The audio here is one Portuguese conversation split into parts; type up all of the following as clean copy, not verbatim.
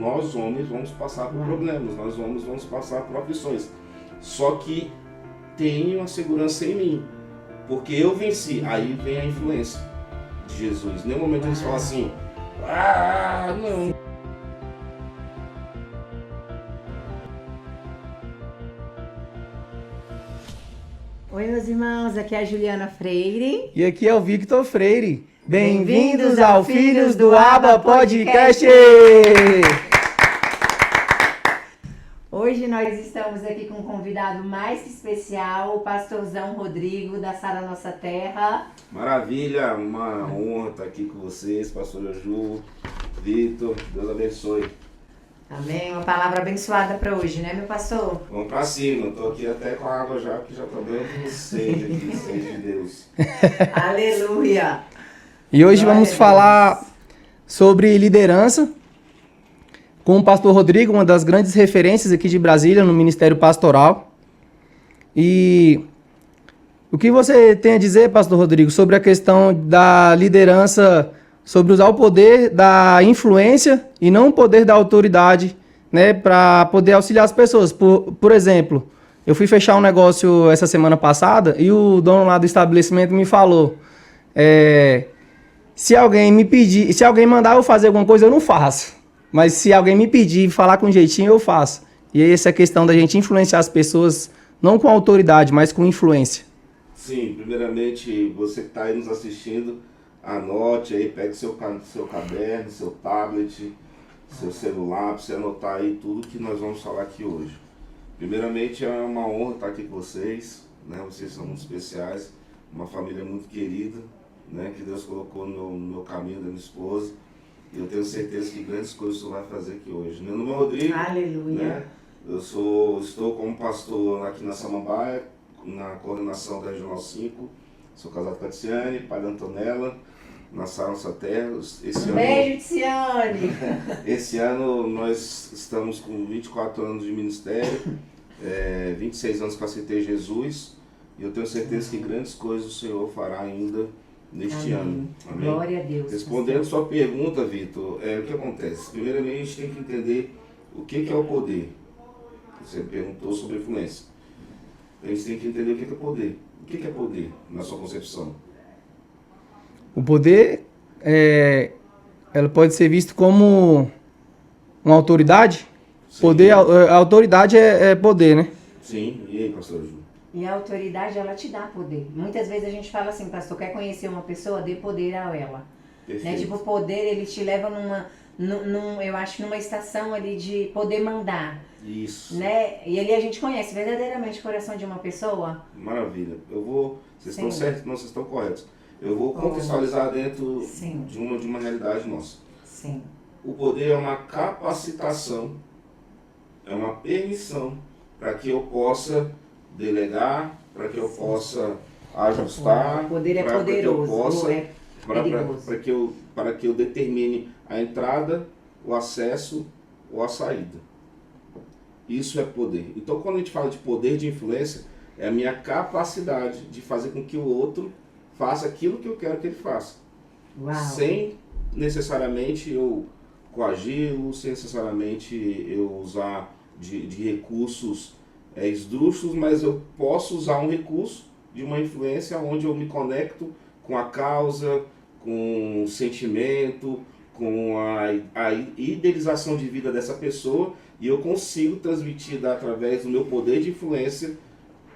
Nós homens vamos passar por problemas, nós homens vamos passar por aflições. Só que tenho a segurança em mim, porque eu venci. Aí vem a influência de Jesus. Em nenhum momento eles falam assim, não. Oi, meus irmãos, aqui é a Juliana Freire. E aqui é o Victor Freire. Bem-vindos ao Filhos do Abba Podcast! Hoje nós estamos aqui com um convidado mais que especial, o pastorzão Rodrigo, da Sara Nossa Terra. Maravilha, uma honra estar aqui com vocês, pastor Ju, Victor, Deus abençoe. Amém, uma palavra abençoada para hoje, né, meu pastor? Vamos pra cima, eu tô aqui até com a água já, que já tá dando sede aqui, sede de Deus. Aleluia! E hoje vamos falar sobre liderança com o pastor Rodrigo, uma das grandes referências aqui de Brasília no Ministério Pastoral. E o que você tem a dizer, pastor Rodrigo, sobre a questão da liderança, sobre usar o poder da influência e não o poder da autoridade, né, para poder auxiliar as pessoas? Por exemplo, eu fui fechar um negócio essa semana passada e o dono lá do estabelecimento me falou, se alguém me pedir, se alguém mandar eu fazer alguma coisa, eu não faço. Mas se alguém me pedir e falar com jeitinho, eu faço. E aí essa é a questão da gente influenciar as pessoas, não com autoridade, mas com influência. Sim, primeiramente, você que está aí nos assistindo, anote aí, pegue seu caderno, seu tablet, seu celular, para você anotar aí tudo que nós vamos falar aqui hoje. Primeiramente, é uma honra estar aqui com vocês, né? Vocês são muito especiais, uma família muito querida, né? Que Deus colocou no meu caminho, da minha esposa. E eu tenho certeza que grandes coisas você vai fazer aqui hoje. Meu nome é Rodrigo. Aleluia. Né? Eu estou como pastor aqui na Samambaia, na coordenação da Regional 5. Sou casado com a Tiziane, pai da Antonella, na Sara Nossa Terra. Beijo, Tiziane! Esse ano nós estamos com 24 anos de ministério, 26 anos que eu aceitei Jesus. E eu tenho certeza que grandes coisas o Senhor fará ainda neste ano. Amém? Glória a Deus. Respondendo sua pergunta, Vitor, o que acontece? Primeiramente, a gente tem que entender o que é o poder. Você perguntou sobre influência. A gente tem que entender o que é poder. O que é poder, na sua concepção? O poder, ela pode ser visto como uma autoridade. Sim. Poder, a autoridade é poder, né? Sim. E aí, pastor Ju? E a autoridade, ela te dá poder. Muitas vezes a gente fala assim, pastor, quer conhecer uma pessoa, dê poder a ela. Né? Tipo, o poder, ele te leva eu acho, numa estação ali de poder mandar. Isso. Né? E ali a gente conhece verdadeiramente o coração de uma pessoa. Maravilha. Vocês estão certos? Não, vocês estão corretos. Eu vou contextualizar dentro de uma realidade nossa. Sim. O poder é uma capacitação, é uma permissão para que eu possa delegar, para que eu possa ajustar. O poder é poderoso, para que eu determine a entrada, o acesso ou a saída. Isso é poder. Então, quando a gente fala de poder de influência, é a minha capacidade de fazer com que o outro faça aquilo que eu quero que ele faça. Uau. Sem necessariamente eu coagi-lo, sem necessariamente eu usar de recursos esdrúxulos, mas eu posso usar um recurso de uma influência onde eu me conecto com a causa, com o sentimento, com a idealização de vida dessa pessoa, e eu consigo transmitir através do meu poder de influência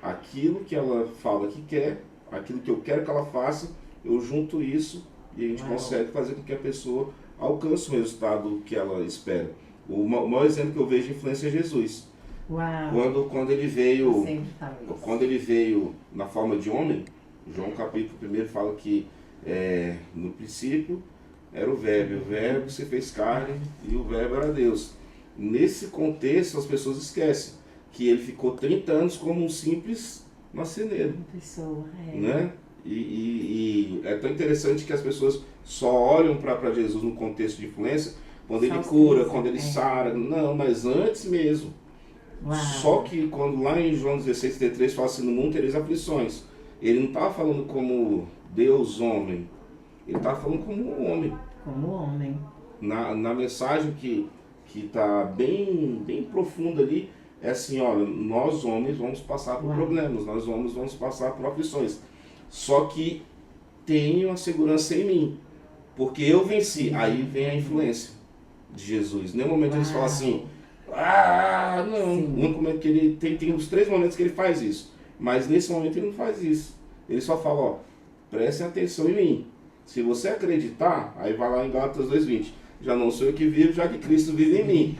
aquilo que ela fala que quer, aquilo que eu quero que ela faça, eu junto isso e a gente consegue fazer com que a pessoa alcance o resultado que ela espera. O maior exemplo que eu vejo de influência é Jesus. Uau. Quando ele veio na forma de homem, João capítulo 1 fala que no princípio era o verbo se fez carne e o verbo era Deus. Nesse contexto as pessoas esquecem que ele ficou 30 anos como um simples marceneiro. Uma pessoa, né? E é tão interessante que as pessoas só olham para Jesus no contexto de influência quando ele cura, quando ele sara. Não, mas antes mesmo. Uau. Só que quando lá em João 16:33 fala assim, no mundo tereis aflições, ele não estava falando como Deus homem, ele estava falando como um homem. Como homem. Na mensagem que que está bem, bem profunda ali, é assim, olha, nós homens vamos passar por problemas, nós homens vamos passar por aflições. Só que tenho a segurança em mim, porque eu venci. Aí vem a influência de Jesus. Em nenhum momento eles falam assim, não. O único momento que ele tem os 3 momentos que ele faz isso. Mas nesse momento ele não faz isso. Ele só fala, ó, prestem atenção em mim. Se você acreditar, aí vai lá em Gálatas 2:20. Já não sou eu que vivo, já que Cristo vive em mim.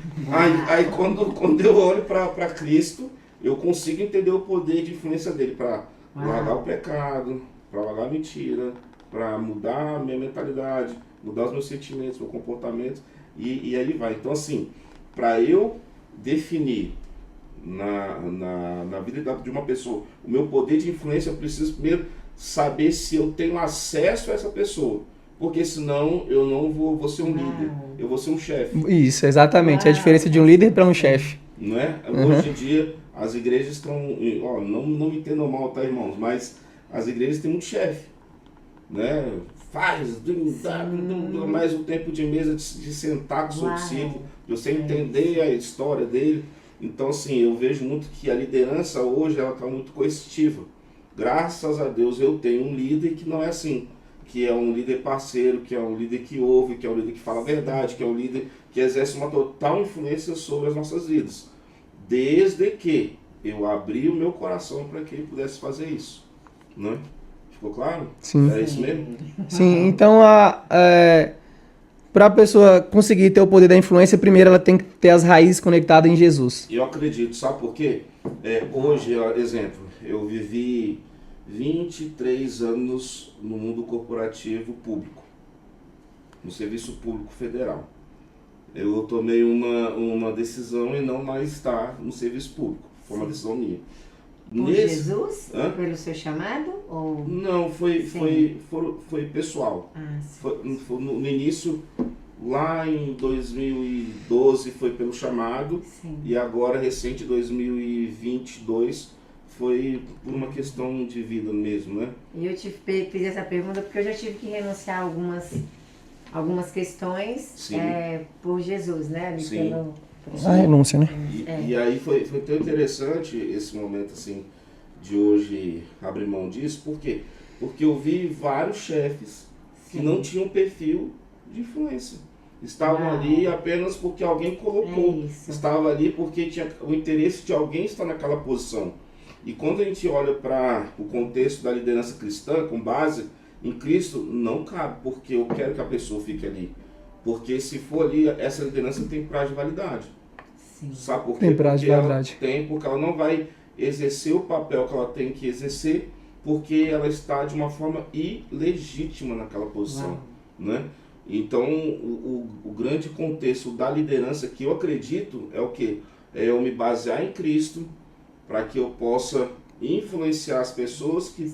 Aí quando eu olho para Cristo, eu consigo entender o poder de influência dele para largar o pecado, para largar a mentira, para mudar a minha mentalidade, mudar os meus sentimentos, meu comportamento, e aí vai. Então assim, para eu definir na vida de uma pessoa o meu poder de influência, eu preciso primeiro saber se eu tenho acesso a essa pessoa, porque senão eu não vou ser um líder, eu vou ser um chefe. Isso, exatamente, a diferença de um líder para um chefe. Não é? Hoje em dia as igrejas estão, não me entendam mal, tá, irmãos, mas as igrejas têm muito chefe, né? Faz, mais o tempo de mesa de sentar com o seu discípulo, de você entender a história dele. Então, assim, eu vejo muito que a liderança hoje ela está muito coercitiva. Graças a Deus eu tenho um líder que não é assim, que é um líder parceiro, que é um líder que ouve, que é um líder que fala a verdade, que é um líder que exerce uma total influência sobre as nossas vidas. Desde que eu abri o meu coração para que ele pudesse fazer isso. Né? Ficou claro? Sim. É isso mesmo? Sim, então para a pessoa conseguir ter o poder da influência, primeiro ela tem que ter as raízes conectadas em Jesus. Eu acredito, sabe por quê? Hoje, exemplo, eu vivi 23 anos no mundo corporativo público, no serviço público federal. Eu tomei uma decisão em não mais estar no serviço público, foi uma decisão minha. Por Jesus? Pelo seu chamado? Ou... Não, foi pessoal. Foi no início, lá em 2012 foi pelo chamado. Sim. E agora, recente, 2022, foi por uma questão de vida mesmo, né? E eu fiz essa pergunta porque eu já tive que renunciar a algumas questões por Jesus, né? Sim. A renúncia, né? E aí foi tão interessante esse momento assim de hoje abrir mão disso, por quê? Porque eu vi vários chefes que não tinham perfil de influência. Estavam ali apenas porque alguém colocou. Estava ali porque tinha o interesse de alguém estar naquela posição. E quando a gente olha para o contexto da liderança cristã, com base em Cristo, não cabe, porque eu quero que a pessoa fique ali. Porque se for ali, essa liderança tem prazo de validade. Sim. Sabe por quê? Tem prazo de validade. Porque ela não vai exercer o papel que ela tem que exercer, porque ela está de uma forma ilegítima naquela posição. Né? Então, o grande contexto da liderança que eu acredito é o quê? É eu me basear em Cristo para que eu possa influenciar as pessoas que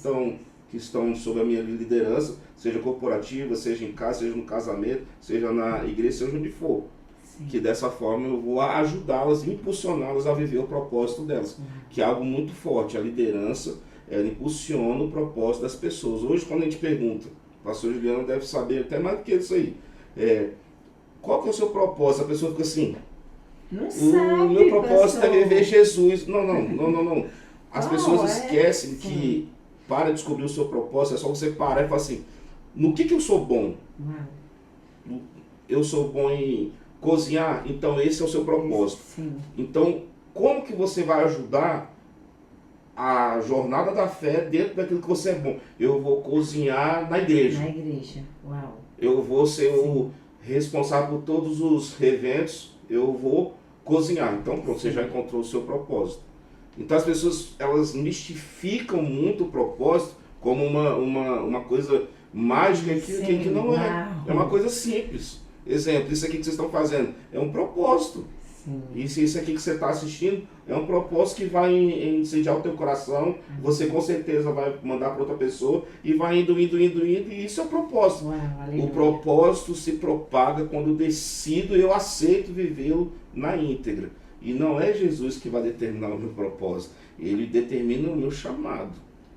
estão sob a minha liderança, seja corporativa, seja em casa, seja no casamento, seja na igreja, seja onde for. Sim. Que dessa forma eu vou ajudá-las, impulsioná-las a viver o propósito delas, que é algo muito forte. A liderança, ela impulsiona o propósito das pessoas. Hoje, quando a gente pergunta, o pastor Juliano deve saber até mais do que isso aí, qual que é o seu propósito? A pessoa fica assim, não sabe, o meu propósito pastor. é viver Jesus. Não. As pessoas esquecem que para descobrir o seu propósito, é só você parar e falar assim, no que eu sou bom? Eu sou bom em cozinhar, então esse é o seu propósito. Sim. Então, como que você vai ajudar a jornada da fé dentro daquilo que você é bom? Eu vou cozinhar na igreja. Na igreja, uau. Eu vou ser o responsável por todos os eventos, eu vou cozinhar. Então, pronto, você já encontrou o seu propósito. Então as pessoas, elas mistificam muito o propósito como uma coisa mágica que não é. É uma coisa simples. Exemplo, isso aqui que vocês estão fazendo é um propósito. Sim. Isso aqui que você está assistindo é um propósito que vai incendiar o teu coração. Você com certeza vai mandar para outra pessoa e vai indo, e isso é o propósito. O propósito se propaga quando eu decido e eu aceito vivê-lo na íntegra. E não é Jesus que vai determinar o meu propósito. Ele determina o meu chamado.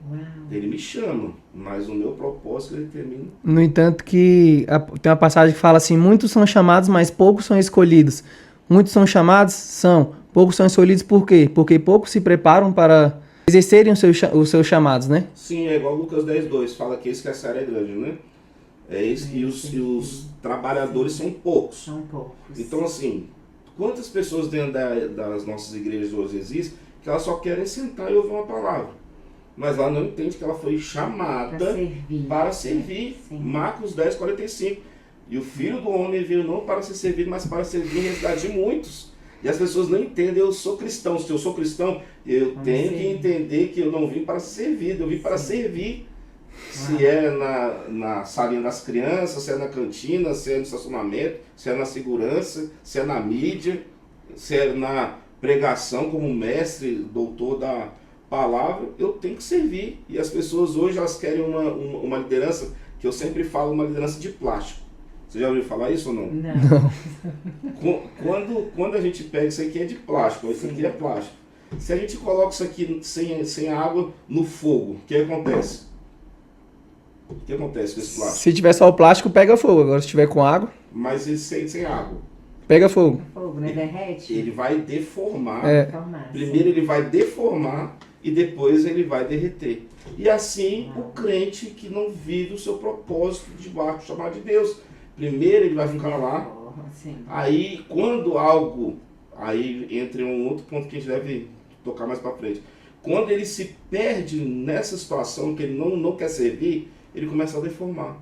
Uau. Ele me chama, mas o meu propósito ele determina. No entanto que tem uma passagem que fala assim, muitos são chamados, mas poucos são escolhidos. Muitos são chamados? São. Poucos são escolhidos por quê? Porque poucos se preparam para exercerem os seus chamados, né? Sim, é igual Lucas 10:2, fala que esse que a seara é grande, né? É isso, e os trabalhadores são poucos. São poucos. Então, assim, quantas pessoas dentro das nossas igrejas hoje existem que elas só querem sentar e ouvir uma palavra, mas ela não entende que ela foi chamada para servir. Marcos 10:45. E o Filho do Homem veio não para ser servido, mas para servir em necessidade de muitos. E as pessoas não entendem, eu sou cristão. Se eu sou cristão, eu tenho que entender que eu não vim para ser servido, eu vim para servir. Se é na salinha das crianças, se é na cantina, se é no estacionamento, se é na segurança, se é na mídia, se é na pregação como mestre, doutor da palavra, eu tenho que servir. E as pessoas hoje elas querem uma liderança, que eu sempre falo, uma liderança de plástico. Você já ouviu falar isso ou não? Não. Quando a gente pega isso aqui é de plástico, isso aqui é plástico. Se a gente coloca isso aqui sem água no fogo, o que acontece? O que acontece com esse plástico? Se tiver só o plástico, pega fogo. Agora se tiver com água... Mas ele sem água. Pega fogo. Fogo, né? Derrete. Ele vai deformar. Primeiro ele vai deformar e depois ele vai derreter. E assim o crente que não vive o seu propósito debaixo do chamado de Deus. Primeiro ele vai ficar lá. Aí quando algo... Aí entra um outro ponto que a gente deve tocar mais para frente. Quando ele se perde nessa situação que ele não quer servir, ele começa a deformar.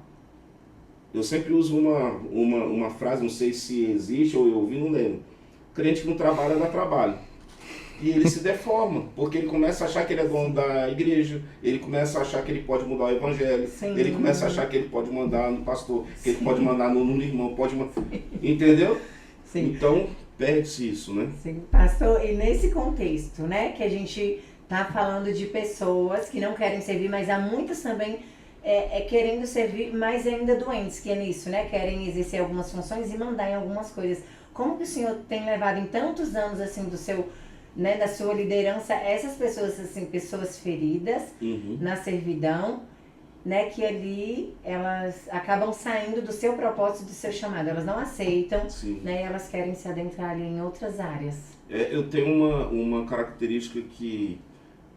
Eu sempre uso uma frase, não sei se existe ou eu ouvi, não lembro. Crente que não trabalha, dá trabalho. E ele se deforma, porque ele começa a achar que ele é dono da igreja, ele começa a achar que ele pode mudar o evangelho, ele começa a achar que ele pode mandar no pastor, que ele pode mandar no irmão, pode mandar... Entendeu? Sim. Então, perde-se isso, né? Sim, pastor, e nesse contexto, né, que a gente tá falando de pessoas que não querem servir, mas há muitas também querendo servir, mas ainda doentes, que é nisso, né, querem exercer algumas funções e mandar em algumas coisas. Como que o senhor tem levado em tantos anos, assim, do seu, né, da sua liderança, essas pessoas, assim, pessoas feridas na servidão, né, que ali elas acabam saindo do seu propósito, do seu chamado, elas não aceitam, né, elas querem se adentrar ali em outras áreas. Eu tenho uma característica que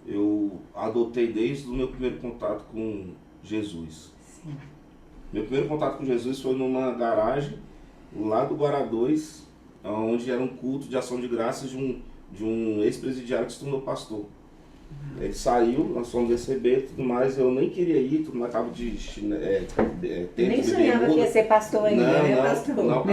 eu adotei desde o meu primeiro contato com Jesus. Sim. Meu primeiro contato com Jesus foi numa garagem lá do Guará 2, onde era um culto de ação de graças de um ex-presidiário que se tornou pastor. Ele saiu, nós fomos receber e tudo mais, eu nem queria ir, tudo mais, estava de nem sonhava que ia ser pastor ainda, né, pastor? Não,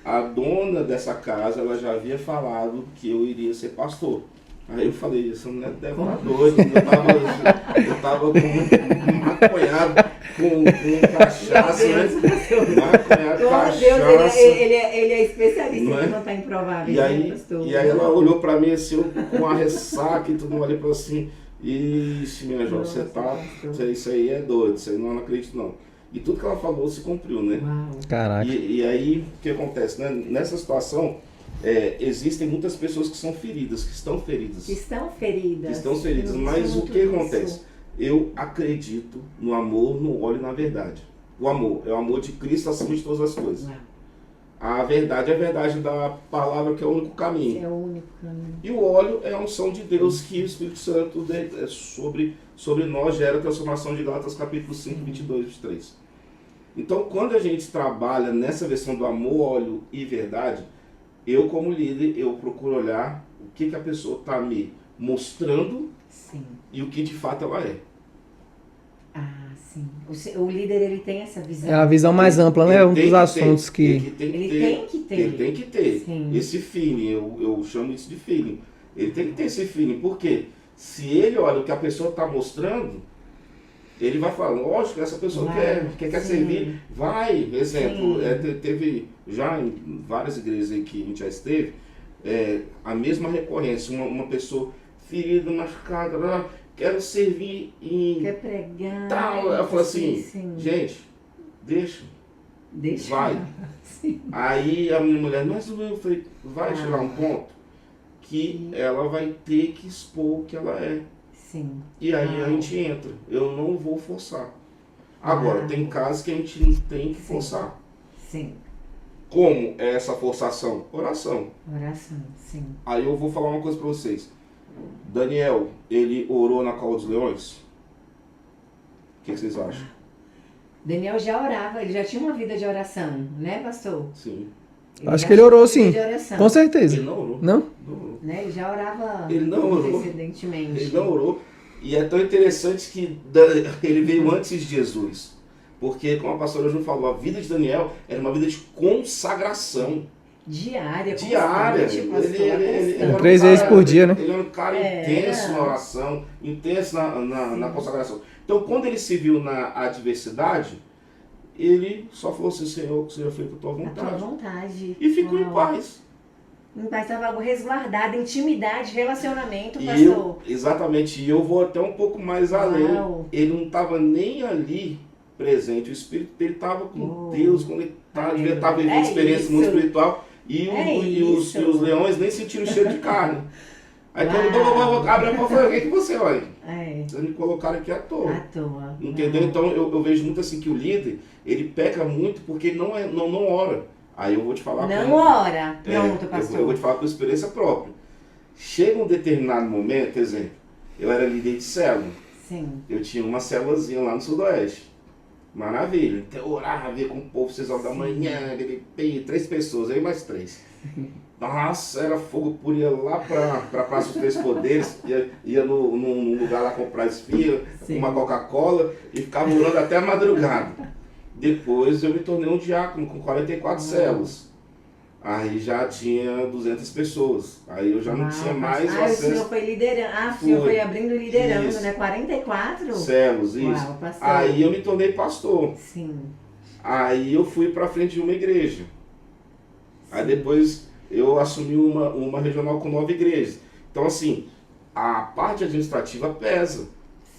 a dona dessa casa, ela já havia falado que eu iria ser pastor. Aí eu falei, essa mulher deve estar doida, eu tava com maconhado, com cachaça, né? Maconhado, cachaça. Deus, ele é especialista em contar improváveis. E aí ela olhou pra mim assim, eu, com a ressaca e tudo, olhei pra assim, ixi, minha Jó, você tá, isso aí é doido, isso aí não acredito não. E tudo que ela falou se cumpriu, né? Caraca. E aí, o que acontece, né? Nessa situação, existem muitas pessoas que são feridas, que estão feridas. Mas o que acontece? Eu acredito no amor, no óleo e na verdade. O amor é o amor de Cristo acima de todas as coisas. A verdade é a verdade da palavra, que é o único caminho. É o único caminho. E o óleo é a unção de Deus, que o Espírito Santo sobre nós gera a transformação de Gálatas capítulo 5, 22, 23. Então, quando a gente trabalha nessa versão do amor, óleo e verdade, eu como líder, eu procuro olhar o que a pessoa está me mostrando e o que de fato ela é. Ah, sim. O líder, ele tem essa visão. É a visão mais ampla, né? Um dos assuntos que... Ele tem que ter esse feeling, eu chamo isso de feeling. Ele tem que ter esse feeling, porque se ele olha o que a pessoa está mostrando, ele vai falar, lógico que essa pessoa quer servir, vai. Exemplo, teve já em várias igrejas aí que a gente já esteve, a mesma recorrência, uma pessoa ferida, machucada, quero servir em... Quer pregar. Tal. Ela falou assim, gente, deixa. Vai. Aí a minha mulher, mas eu falei, vai chegar um ponto que ela vai ter que expor o que ela é. E aí a gente entra. Eu não vou forçar. Agora, tem casos que a gente não tem que forçar. Como é essa forçação? Oração. Oração, sim. Aí eu vou falar uma coisa para vocês. Daniel, ele orou na cova dos leões? O que vocês acham? Daniel já orava, ele já tinha uma vida de oração, né, pastor? Sim. Acho que ele orou sim. Com Ele certeza. não orou. Não? Não orou. Né? Ele já orava Ele não orou. antecedentemente. Ele não orou. E é tão interessante que ele veio antes de Jesus. Porque, como a pastora Ju falou, a vida de Daniel era uma vida de consagração. Diária. Diária. Constante, pastor, Ele era um 3 cara- vezes por dia, né? Ele era um cara intenso na oração, intenso na consagração. Então, quando ele se viu na adversidade, ele só falou assim: Senhor, que seja feito a tua A tua vontade. vontade. E ficou em Uau. paz. Em paz estava algo resguardado, intimidade, relacionamento, E pastor. eu, exatamente, e eu vou até um pouco mais além. Uau. Ele não estava nem ali presente, o espírito dele estava com Deus, conectado, devia estar vivendo É experiência isso. muito espiritual. E, É e os leões nem sentiram cheiro de carne. Aí quando Uau. abre a porta, eu falei: o que você olha? É, Vocês me colocaram aqui à toa. à toa. Entendeu? Então eu vejo muito assim que o líder, ele peca muito porque ele não ora. Aí eu vou te falar Não como- ora. É, Pronto, pastor. eu vou te falar com experiência própria. Chega um determinado momento, exemplo, eu era líder de célula. Sim. Eu tinha uma célulazinha lá no Sudoeste. Maravilha. Então eu orava, via com o povo 6 horas da manhã, 3 pessoas, aí mais 3. Nossa, era fogo puro, ia lá pra Praça dos Três Poderes, ia num lugar lá comprar esfirra, Sim. uma Coca-Cola e ficava orando até a madrugada. Depois eu me tornei um diácono com 44 células. Aí já tinha 200 pessoas. Aí eu já não tinha mais o acesso. senhor foi liderando. O senhor Foi. foi abrindo e liderando, Isso. né? 44? Células, isso. Uau, pastor. Aí eu me tornei pastor. Sim. Aí eu fui pra frente de uma igreja. Aí depois eu assumi uma regional com 9 igrejas. Então assim, a parte administrativa pesa.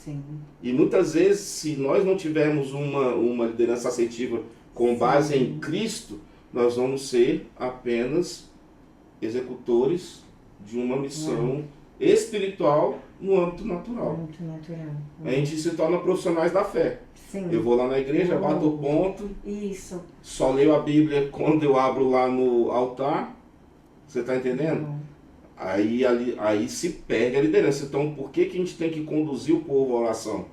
Sim. E muitas vezes, se nós não tivermos uma liderança assertiva com base em Cristo, nós vamos ser apenas executores de uma missão espiritual no âmbito natural. Muito natural. A gente se torna profissionais da fé. Sim. Eu vou lá na igreja, bato o ponto, Isso. só leio a Bíblia quando eu abro lá no altar. Você está entendendo? Aí se perde a liderança. Então, por que a gente tem que conduzir o povo à oração?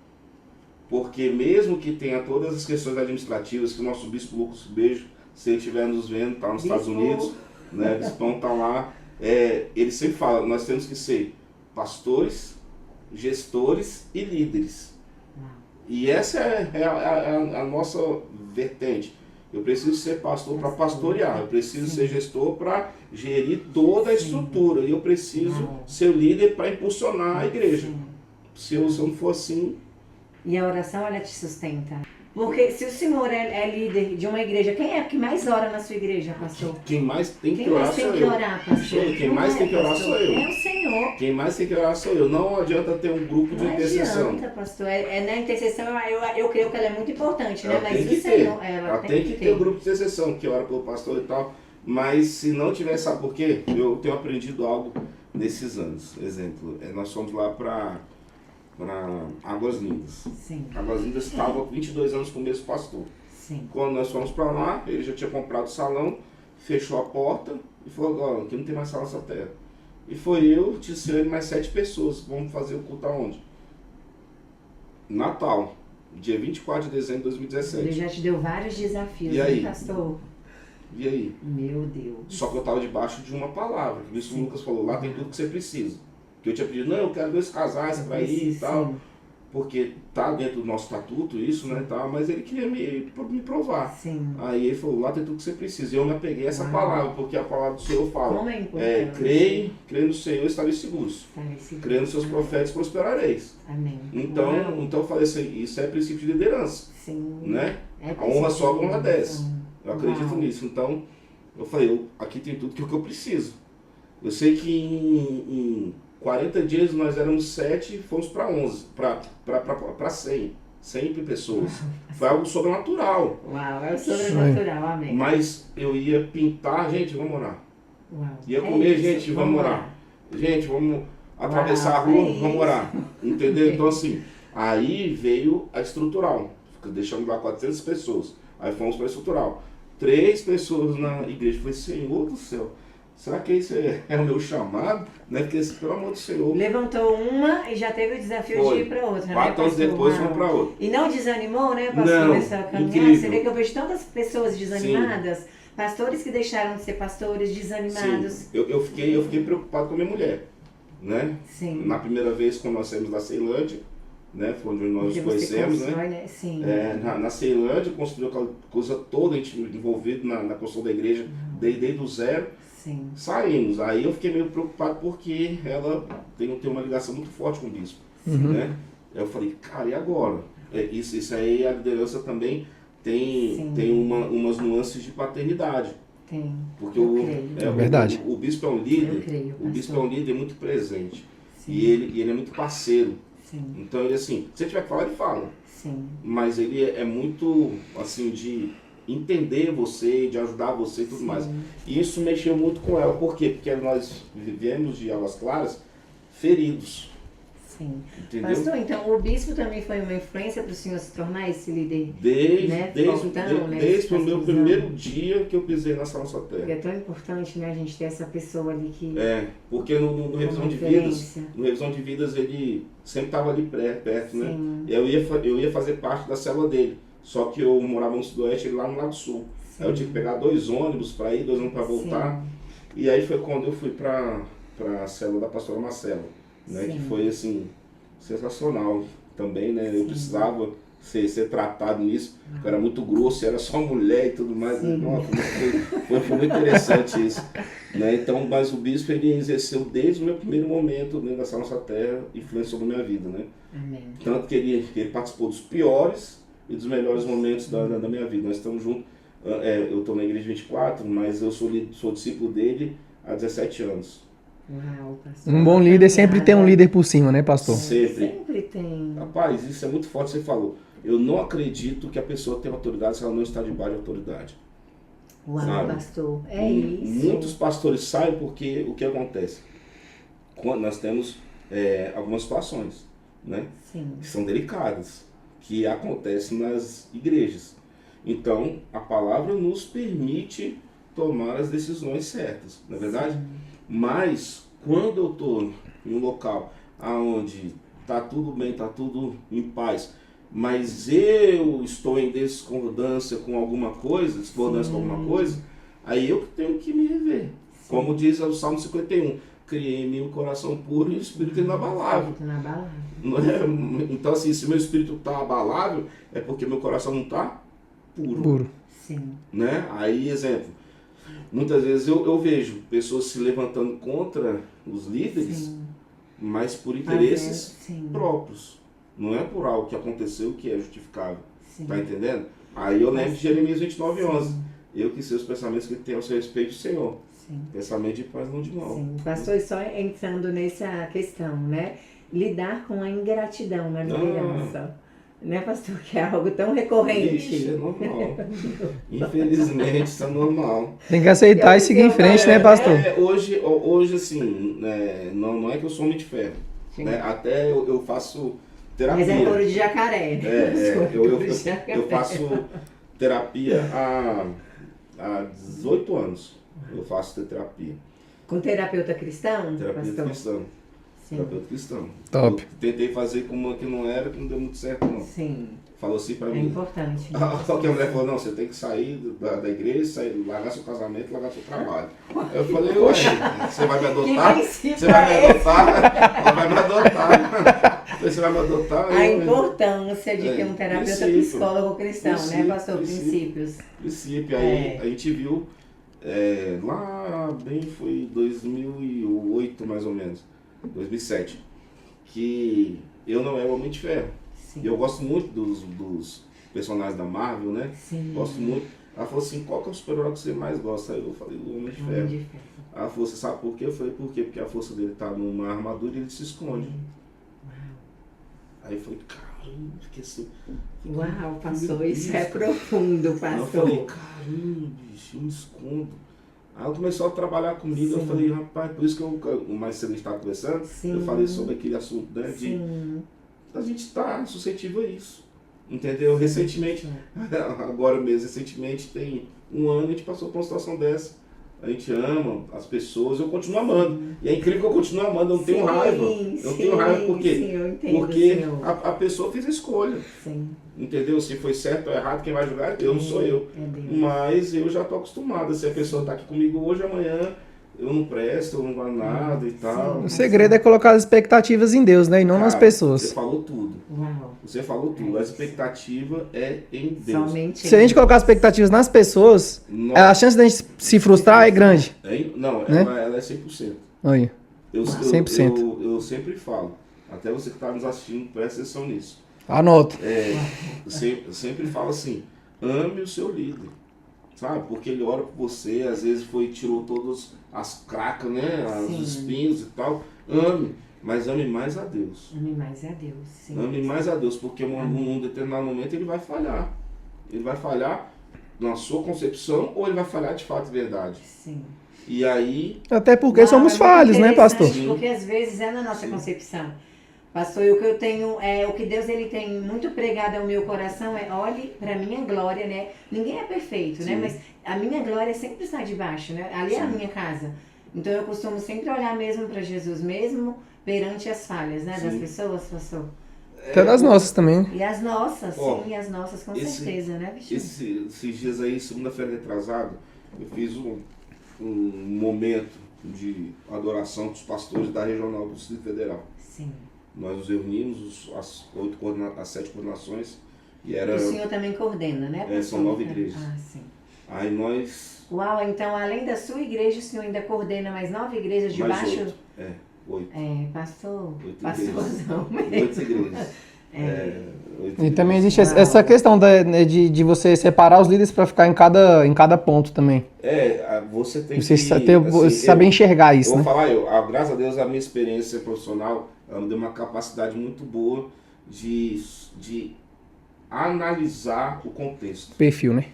Porque mesmo que tenha todas as questões administrativas, que o nosso bispo Lucas, beijo, se ele estiver nos vendo, está nos Estados Unidos, né? O bispão está lá. Ele sempre fala: nós temos que ser pastores, gestores e líderes. E essa é a nossa vertente. Eu preciso ser pastor para pastorear, eu preciso ser gestor para gerir toda a estrutura, e eu preciso ser líder para impulsionar a igreja. Se eu não for assim... E a oração, ela te sustenta. Porque se o senhor é líder de uma igreja, quem é que mais ora na sua igreja, pastor? Quem mais tem que Quem orar mais tem sou que eu. orar, pastor? Sou eu. Quem Não mais é, tem que orar pastor? sou eu. É o Senhor. Quem mais tem que orar sou eu. Não adianta ter um grupo de Não intercessão. adianta, pastor. Na intercessão, eu creio que ela é muito importante, né? Ela Mas tem o que ter. Senhor, Ela tem que ter um grupo de intercessão, que ora pelo pastor e tal. Mas se não tiver, sabe por quê? Eu tenho aprendido algo nesses anos. Exemplo, nós fomos lá para Águas Lindas. Sim, Águas Lindas estava 22 anos com o mesmo pastor. sim. Quando nós fomos para lá, ele já tinha comprado o salão, fechou a porta e falou: ó, aqui não tem mais sala nessa terra. E foi eu, Tiziane e mais 7 pessoas. Vamos fazer o culto aonde? Natal, dia 24 de dezembro de Ele 2017. já te deu vários desafios, E aí? né, pastor? E aí? Meu Deus. Só que eu estava debaixo de uma palavra. Por isso o Sim. Lucas falou: lá tem tudo que você precisa. Que eu tinha pedido: não, eu quero 2 casais para ir e tal. Sim, Porque tá dentro do nosso estatuto isso, né, tal, mas ele queria me provar. sim. Aí ele falou: lá tem tudo que você precisa. E eu me apeguei a essa palavra, porque a palavra do Senhor fala: Como é importante. creia no Senhor e estareis seguros. Creia nos seus profetas e prosperareis. Amém. Então eu falei assim: isso é princípio de liderança, Sim. né? É A honra sobe, a honra desce. Sim. Eu acredito Uau. nisso. Então eu falei: aqui tem tudo que eu preciso. Eu sei que em 40 dias nós éramos 7 e fomos para 11, para 100 pessoas. Foi algo sobrenatural. Uau, é o sobrenatural, amém. Mas eu ia pintar, gente, vamos orar. Uau. Ia comer, isso, gente, vamos orar. Gente, vamos atravessar a rua, é vamos orar. Entendeu? Então assim, aí veio a estrutural. Deixamos lá 400 pessoas. Aí fomos para a estrutural. 3 pessoas na igreja. Eu falei, Senhor do céu, será que esse é o meu chamado? Né? Porque, pelo amor do Senhor. Levantou uma e já teve o desafio de ir para outra, 4 anos depois foi para outra. E não desanimou, né, pastor, Não, nessa caminhada? incrível. Você vê que eu vejo tantas pessoas desanimadas, pastores que deixaram de ser pastores, desanimados. Sim, eu fiquei preocupado com a minha mulher, né? Sim. Na primeira vez, quando nós saímos da Ceilândia, né? Foi onde nós nos conhecemos, né? Sim. Na Ceilândia, construiu aquela coisa toda, a gente envolvido na construção da igreja, desde o zero. Sim. Saímos. Aí eu fiquei meio preocupado porque ela tem uma ligação muito forte com o bispo, né? Eu falei, cara, e agora? Isso aí, a liderança também tem umas nuances de paternidade. Tem. Porque É verdade. O bispo é um líder, Eu creio, o bispo é um líder muito presente. Sim. E ele é muito parceiro. Sim. Então ele assim, se ele tiver que falar, ele fala. Sim. Mas ele é muito assim de entender você, de ajudar você e tudo mais. E isso mexeu muito com ela. Por quê? Porque nós vivemos de Águas Claras feridos. Sim. Entendeu? Pastor, então o bispo também foi uma influência para o senhor se tornar esse líder? Desde o meu primeiro dia que eu pisei nessa nossa terra. Porque é tão importante, né, a gente ter essa pessoa ali que... Porque no revisão de vidas, ele sempre estava ali perto, né? Eu ia fazer parte da célula dele. Só que eu morava no Sudoeste, ele lá no Lago Sul. Sim. Aí eu tinha que pegar 2 ônibus para ir, 2 ônibus para voltar. Sim. E aí foi quando eu fui para a célula da pastora Marcela, né? Que foi assim, sensacional também, né? Eu precisava ser tratado nisso, porque eu era muito grosso, era só mulher e tudo mais. Nossa, foi muito interessante isso. Né? Então, mas o bispo ele exerceu desde o meu primeiro momento dentro dessa nossa terra, influência sobre a minha vida, né? Amém. Tanto que ele participou dos piores e dos melhores momentos da minha vida. Nós estamos juntos, eu estou na igreja 24, mas eu sou discípulo dele há 17 anos. Uau, pastor. Um bom líder sempre tem um líder por cima, né, pastor? Sempre tem. Rapaz, isso é muito forte, você falou. Eu não acredito que a pessoa tenha autoridade se ela não está debaixo de autoridade. Uau, sabe? Pastor, é isso. Muitos pastores saem porque o que acontece? Quando nós temos algumas situações, né? Sim. Que são delicadas, que acontecem nas igrejas. Então, a palavra nos permite tomar as decisões certas, não é verdade? Sim. Mas, quando eu estou em um local onde está tudo bem, está tudo em paz, mas eu estou em discordância com alguma coisa, aí eu tenho que me rever. Sim. Como diz o Salmo 51, criei em mim um coração puro e um espírito inabalável. Então, assim, se meu espírito está abalável, é porque meu coração não está puro. Sim. Né? Aí, exemplo, muitas vezes eu vejo pessoas se levantando contra os líderes, sim, mas por interesses próprios. Não é por algo que aconteceu que é justificável. Sim. Tá entendendo? Aí eu lembro de Jeremias 29:11. Eu que sei os pensamentos que tenho ao seu respeito do Senhor. Sim. Pensamento de paz, não de mal. Sim. Pastor, e só entrando nessa questão, né? Lidar com a ingratidão na liderança. Né, pastor? Que é algo tão recorrente. Isso é normal. Infelizmente, isso é normal. Tem que aceitar e seguir em frente, né, pastor? Hoje assim, não é que eu sou homem de ferro. Né? Até eu faço terapia. Mas é couro de jacaré. Eu faço terapia há 18 anos. Eu faço terapia. Com terapeuta cristão? Terapeuta cristão. Sim. Terapeuta cristão. Top. Eu tentei fazer com uma que não era, que não deu muito certo, não. Sim. Falou assim pra mim. É importante. Só que a mulher falou, não, você tem que sair da igreja, largar seu casamento, largar seu trabalho. Eu falei, oxe, você vai me adotar? Você vai me adotar? Ela vai me adotar. Você vai me adotar? A importância de ter um terapeuta psicólogo cristão, né, pastor? Princípios. Princípio. Aí a gente viu, lá bem, foi 2008 mais ou menos, 2007, que eu não era o Homem de Ferro. Sim. Eu gosto muito dos personagens da Marvel, né? Sim. Gosto muito. Ela falou assim, qual que é o super-herói que você mais gosta? Aí eu falei, o Homem de Ferro. Ela falou, você sabe por quê? Eu falei, por quê? Porque a força dele tá numa armadura e ele se esconde. Aí eu falei, caramba, que assim... Uau, pastor, isso é profundo, pastor. Eu falei, caramba, bicho, eu me escondo. Aí ela começou a trabalhar comigo, sim, eu falei, rapaz, por isso que o mais cedo a gente estava conversando, sim, eu falei sobre aquele assunto, né, de a gente está suscetível a isso, entendeu? Recentemente, agora mesmo, tem Um ano a gente passou por uma situação dessa. A gente ama as pessoas, eu continuo amando. E é incrível que eu continuo amando, eu não tenho raiva. Eu não tenho raiva por quê? Sim, eu entendo, porque senhor. a pessoa fez a escolha. Sim. Entendeu? Se foi certo ou errado, quem vai julgar é Deus, não sou eu. É Deus. Mas eu já estou acostumado. Se a pessoa está aqui comigo hoje, amanhã eu não presto, eu não valo nada e tal. O segredo é colocar as expectativas em Deus, né? E não nas Cara, pessoas. Você falou tudo. Uau. Você falou tudo. A expectativa é em Deus. Somente Se a gente colocar as expectativas nas pessoas, a chance da gente se frustrar é grande. Não, né? ela é 100%. Aí. Eu 100%. Eu sempre falo. Até você que está nos assistindo, presta atenção nisso. Anota. Eu sempre falo assim, ame o seu líder. Sabe? Porque ele ora por você, às vezes tirou todas as cracas, né? Os espinhos e tal. Ame. Mas ame mais a Deus. Ame mais a Deus, sim. Ame mais a Deus, porque num determinado momento ele vai falhar. Ele vai falhar na sua concepção ou ele vai falhar de fato e verdade. Sim. E aí... Até porque somos falhos, né, pastor? Porque às vezes é na nossa concepção. Pastor, e o que eu tenho, o que Deus ele tem muito pregado ao meu coração é, olhe para minha glória, né? Ninguém é perfeito, né? Mas a minha glória sempre está debaixo, né? Ali é a minha casa. Então eu costumo sempre olhar mesmo para Jesus, mesmo perante as falhas, né? Das pessoas, pastor. Até das nossas também. E as nossas, sim, as nossas com certeza, né, bicho? Esses dias aí, segunda-feira retrasado, eu fiz um momento de adoração dos pastores da Regional do Distrito Federal. Sim. Nós nos reunimos, as 7 coordenações, e era... O senhor também coordena, né, pastor? São 9 igrejas. Ah, sim. Aí nós... Uau, então além da sua igreja, o senhor ainda coordena mais 9 igrejas debaixo? 8. Pastor. 8 Pastorzão igrejas. mesmo. 8 igrejas. 8 E também igrejas. existe essa questão de você separar os líderes para ficar em cada ponto também. Você tem você que... saber enxergar isso, né? né? Vou falar, graças a Deus, a minha experiência profissional, ela me deu uma capacidade muito boa de analisar o contexto. Perfil, né?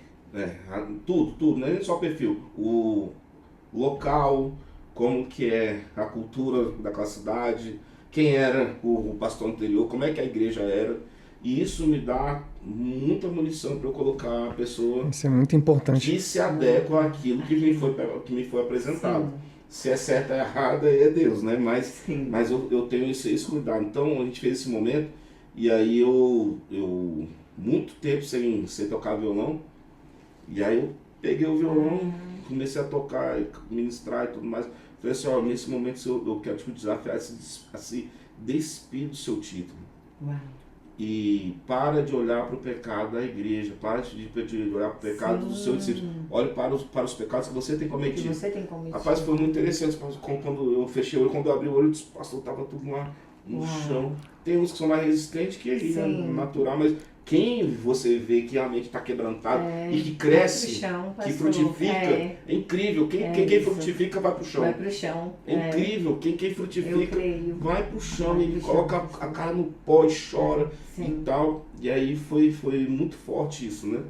Tudo, não é nem só perfil. O local, como que é a cultura daquela cidade, quem era o pastor anterior, como é que a igreja era. E isso me dá muita munição para eu colocar a pessoa... Isso é muito importante. Que se adequa àquilo que me foi apresentado. Sim. Se é certo ou errado, aí é Deus, né? Mas eu tenho esse cuidado. Então, a gente fez esse momento, e aí eu muito tempo sem tocar violão, e aí eu peguei o violão, comecei a tocar, ministrar e tudo mais. Falei assim, nesse momento eu quero te desafiar a se despir do seu título. Uau. E para de olhar para o pecado da igreja, para de olhar para o pecado do seu discípulo. Olhe para os pecados que você tem cometido. Rapaz, foi muito interessante quando eu fechei o olho, quando eu abri o olho, o pastor estava tudo lá no chão. Tem uns que são mais resistentes que aí, né? Natural, mas quem você vê que realmente está quebrantado e que cresce, chão, que frutifica, é incrível. Quem frutifica vai para o chão. Vai para o chão. É incrível. Quem frutifica vai para o chão, ele coloca a cara no pó e chora e tal. E aí foi muito forte isso, né?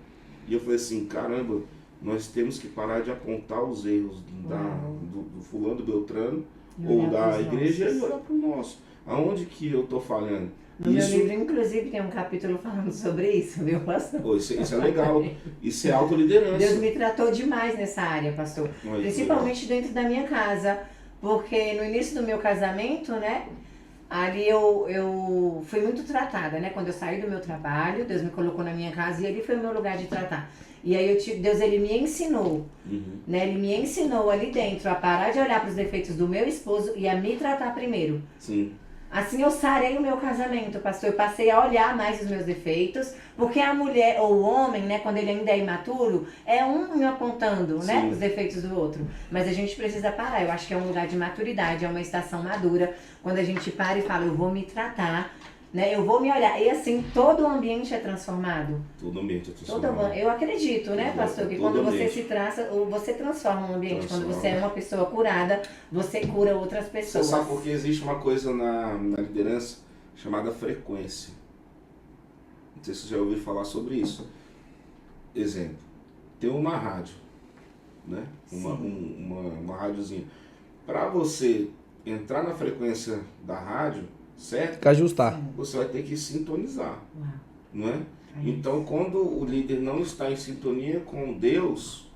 E eu falei assim, caramba, nós temos que parar de apontar os erros do fulano, do Beltrano, ou da igreja e olhar para o nosso. Aonde que eu estou falhando? No meu livro, inclusive, tem um capítulo falando sobre isso, viu, pastor? Isso é legal. Isso é autoliderança. Deus me tratou demais nessa área, pastor. Principalmente dentro da minha casa. Porque no início do meu casamento, né? Ali eu fui muito tratada, né? Quando eu saí do meu trabalho, Deus me colocou na minha casa e ali foi o meu lugar de tratar. E aí Deus, ele me ensinou, né? Ele me ensinou ali dentro a parar de olhar para os defeitos do meu esposo e a me tratar primeiro. Sim. Assim eu sarei o meu casamento, pastor. Eu passei a olhar mais os meus defeitos, porque a mulher ou o homem, né, quando ele ainda é imaturo, é um me apontando, né, os defeitos do outro. Mas a gente precisa parar. Eu acho que é um lugar de maturidade, é uma estação madura, quando a gente para e fala, eu vou me tratar, né, eu vou me olhar. E assim, todo o ambiente é transformado. Todo o ambiente é transformado. Eu acredito, né, pastor, que quando você se traça, você transforma o ambiente. Quando você é uma pessoa curada, você cura outras pessoas. Você sabe porque existe uma coisa na liderança chamada frequência. Não sei se você já ouviu falar sobre isso. Exemplo, tem uma rádio, né? Uma rádiozinha. Para você entrar na frequência da rádio, certo? Tem que ajustar. Você vai ter que sintonizar, não é? Então, quando o líder não está em sintonia com Deus,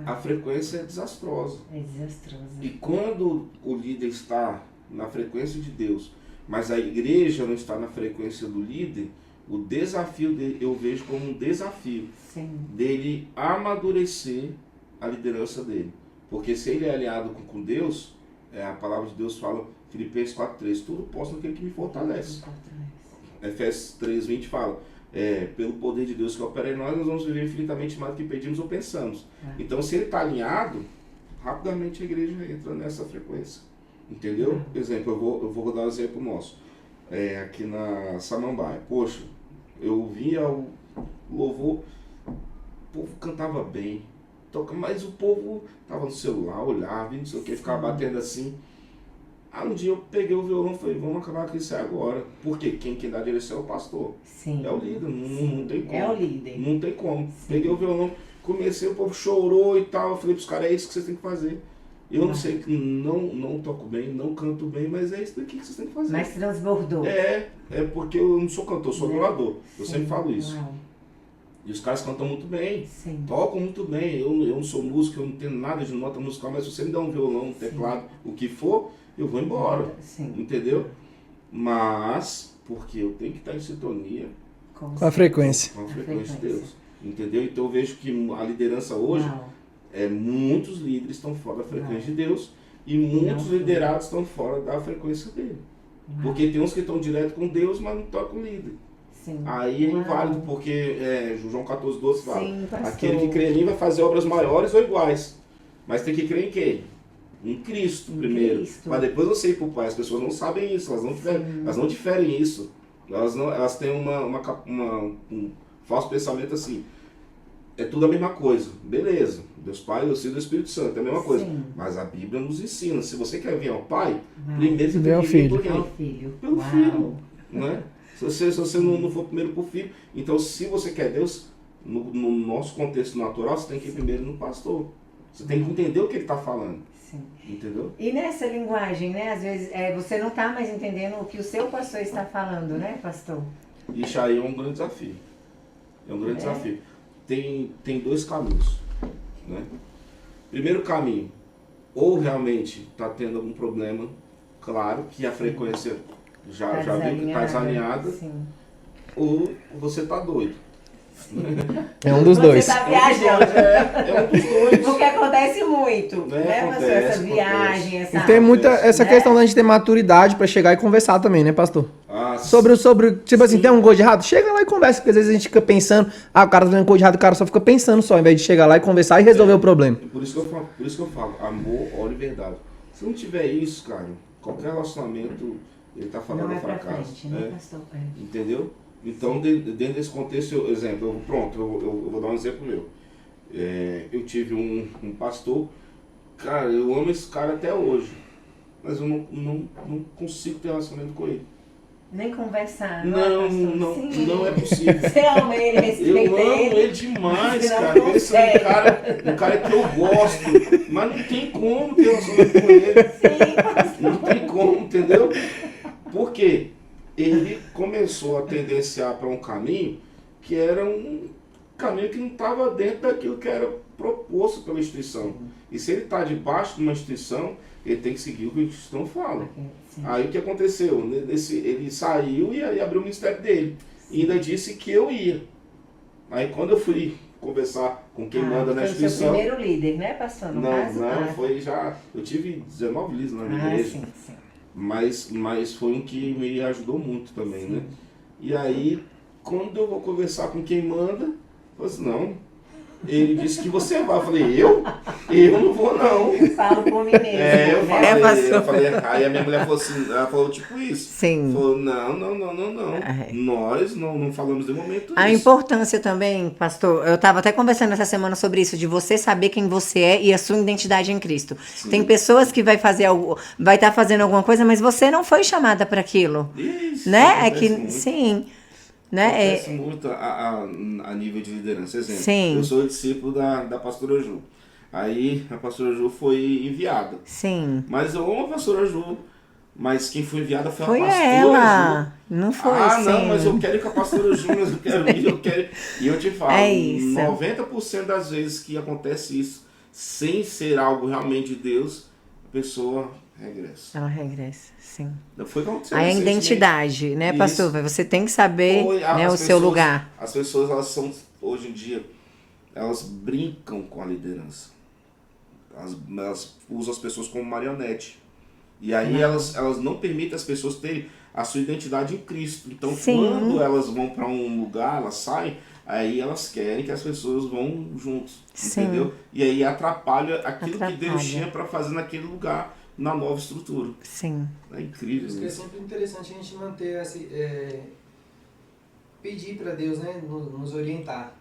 a frequência é desastrosa. É desastrosa. E quando o líder está na frequência de Deus, mas a igreja não está na frequência do líder, o desafio dele, eu vejo como um desafio dele amadurecer a liderança dele. Porque se ele é aliado com Deus, a palavra de Deus fala, Filipenses 4:3, tudo posso naquele que me fortalece. Efésios 3:20 fala, pelo poder de Deus que opera em nós vamos viver infinitamente mais do que pedimos ou pensamos. Então, se ele está alinhado, rapidamente a igreja entra nessa frequência. Entendeu? Por exemplo, eu vou dar um exemplo nosso. Aqui na Samambaia. Poxa, eu via o louvor, o povo cantava bem, mas o povo tava no celular, olhava, não sei o que, ficava batendo assim. Aí um dia eu peguei o violão e falei, vamos acabar com isso agora. Porque quem dá direção é o pastor. Sim. É o líder, não tem como. É o líder. Não tem como. Sim. Peguei o violão, comecei, o povo chorou e tal. Eu falei pros caras, é isso que vocês têm que fazer. Eu não sei que não toco bem, não canto bem, mas é isso daqui que vocês têm que fazer. Mas transbordou. É porque eu não sou cantor, sou adorador. Eu Sim. sempre falo isso. Uau. E os caras cantam muito bem, Sim. tocam muito bem. Eu não sou músico, eu não tenho nada de nota musical, mas se você me dá um violão, um teclado, o que for, eu vou embora. Sim. Entendeu? Mas, porque eu tenho que estar em sintonia Com a frequência. com a frequência de Deus. Entendeu? Então eu vejo que a liderança hoje, Uau. muitos líderes estão fora da frequência Uau. de Deus e muitos Não. liderados estão fora da frequência dele. Porque tem uns que estão direto com Deus, mas não tocam o líder. Sim. Aí é Uau. inválido, porque João 14:12 fala, Sim, pastor. aquele que crê em mim vai fazer obras maiores ou iguais. Mas tem que crer em quem? Em Cristo primeiro. Cristo. Mas depois você ir pro Pai. As pessoas não sabem isso, elas não diferem isso. Elas têm um falso pensamento assim. É tudo a mesma coisa. Beleza. Deus Pai, Deus Filho e Deus Espírito Santo. É a mesma coisa. Sim. Mas a Bíblia nos ensina. Se você quer vir ao Pai, Uau. primeiro você Vem ao tem que vir Filho. por quem? Ao filho. Pelo Uau. Filho. Né? Se você não for primeiro pro Filho. Então, se você quer Deus, no nosso contexto natural, você tem que ir primeiro no pastor. Você tem que entender o que ele está falando. Sim. Entendeu? E nessa linguagem, né? Às vezes você não está mais entendendo o que o seu pastor está falando, né, pastor? Isso aí é um grande desafio. É um grande desafio. Tem dois caminhos. Né? Primeiro caminho, ou realmente está tendo algum problema, claro, que a frequência já viu que está desalinhada, Sim. ou você está doido. É um dos dois. Você está viajando. É um dos dois. Porque acontece muito, né, pastor? Essa Acontece. viagem, essa... E tem muita essa né? questão da gente ter maturidade pra chegar e conversar também, né, pastor? Ah, Sobre, tipo assim, tem um gol de errado? Chega lá e conversa, porque às vezes a gente fica pensando, o cara tá fazendo coisa de errado, o cara só fica pensando só, ao invés de chegar lá e conversar e resolver o problema. Por isso que eu falo, amor, ódio e verdade. Se não tiver isso, cara, qualquer relacionamento, ele tá falando Não é a pra fracasso. frente, né, pastor? Entendeu? Então, dentro desse contexto, eu vou dar um exemplo meu. Eu tive um pastor, cara, eu amo esse cara até hoje, mas eu não consigo ter relacionamento com ele. Nem conversar, Não, Sim. não é possível. Você ama ele, Eu respeita amo ele demais, Você não cara. Esse é consegue. um cara que eu gosto, mas não tem como ter relacionamento com ele. Sim, pastor. Não tem como, entendeu? Por quê? Ele começou a tendenciar para um caminho que era um caminho que não estava dentro daquilo que era proposto pela instituição. E se ele está debaixo de uma instituição, ele tem que seguir o que a instituição fala. Sim. Aí o que aconteceu? Ele saiu e aí abriu o ministério dele. E ainda disse que eu ia. Aí quando eu fui conversar com quem manda na foi o seu instituição... primeiro líder, né, pastor? No caso? Foi já... Eu tive 19 líderes na minha igreja. Sim. Mas foi um que me ajudou muito também, né? E aí, quando eu vou conversar com quem manda, eu falei assim, não, ele disse que você vai. Eu falei, eu? Eu não vou, não. Falo por mim mesmo. Eu falei, aí a minha mulher falou assim, ela falou tipo isso. Sim. Falou, não. Nós não falamos de momento A isso. importância também, pastor, eu estava até conversando essa semana sobre isso, de você saber quem você é e a sua identidade em Cristo. Sim. Tem pessoas que vai estar fazendo alguma coisa, mas você não foi chamada para aquilo. Isso, Né? muito. Sim. Né? Acontece muito a nível de liderança. Exemplo, Sim. eu sou discípulo da pastora Ju. Aí a pastora Ju foi enviada. Sim. Mas eu amo a pastora Ju. Mas quem foi enviada foi Foi a pastora ela. Ju. Não foi, Não, sim. mas eu quero ir com a pastora Ju, mas eu quero ir. E eu te falo, É isso. 90% das vezes que acontece isso, sem ser algo realmente de Deus, a pessoa regressa. Ela regressa, sim. Foi o que aconteceu Aí a recentemente. identidade, né, Isso. pastor? Você tem que saber, né, o seu lugar. As pessoas, elas são, hoje em dia, elas brincam com a liderança. Elas usam as pessoas como marionete. E aí elas não permitem as pessoas terem a sua identidade em Cristo. Então, quando elas vão para um lugar, elas saem, aí elas querem que as pessoas vão juntos, entendeu? E aí atrapalha aquilo que Deus tinha para fazer naquele lugar, na nova estrutura. Sim. É incrível. Por isso que é sempre interessante a gente manter pedir para Deus, né, nos orientar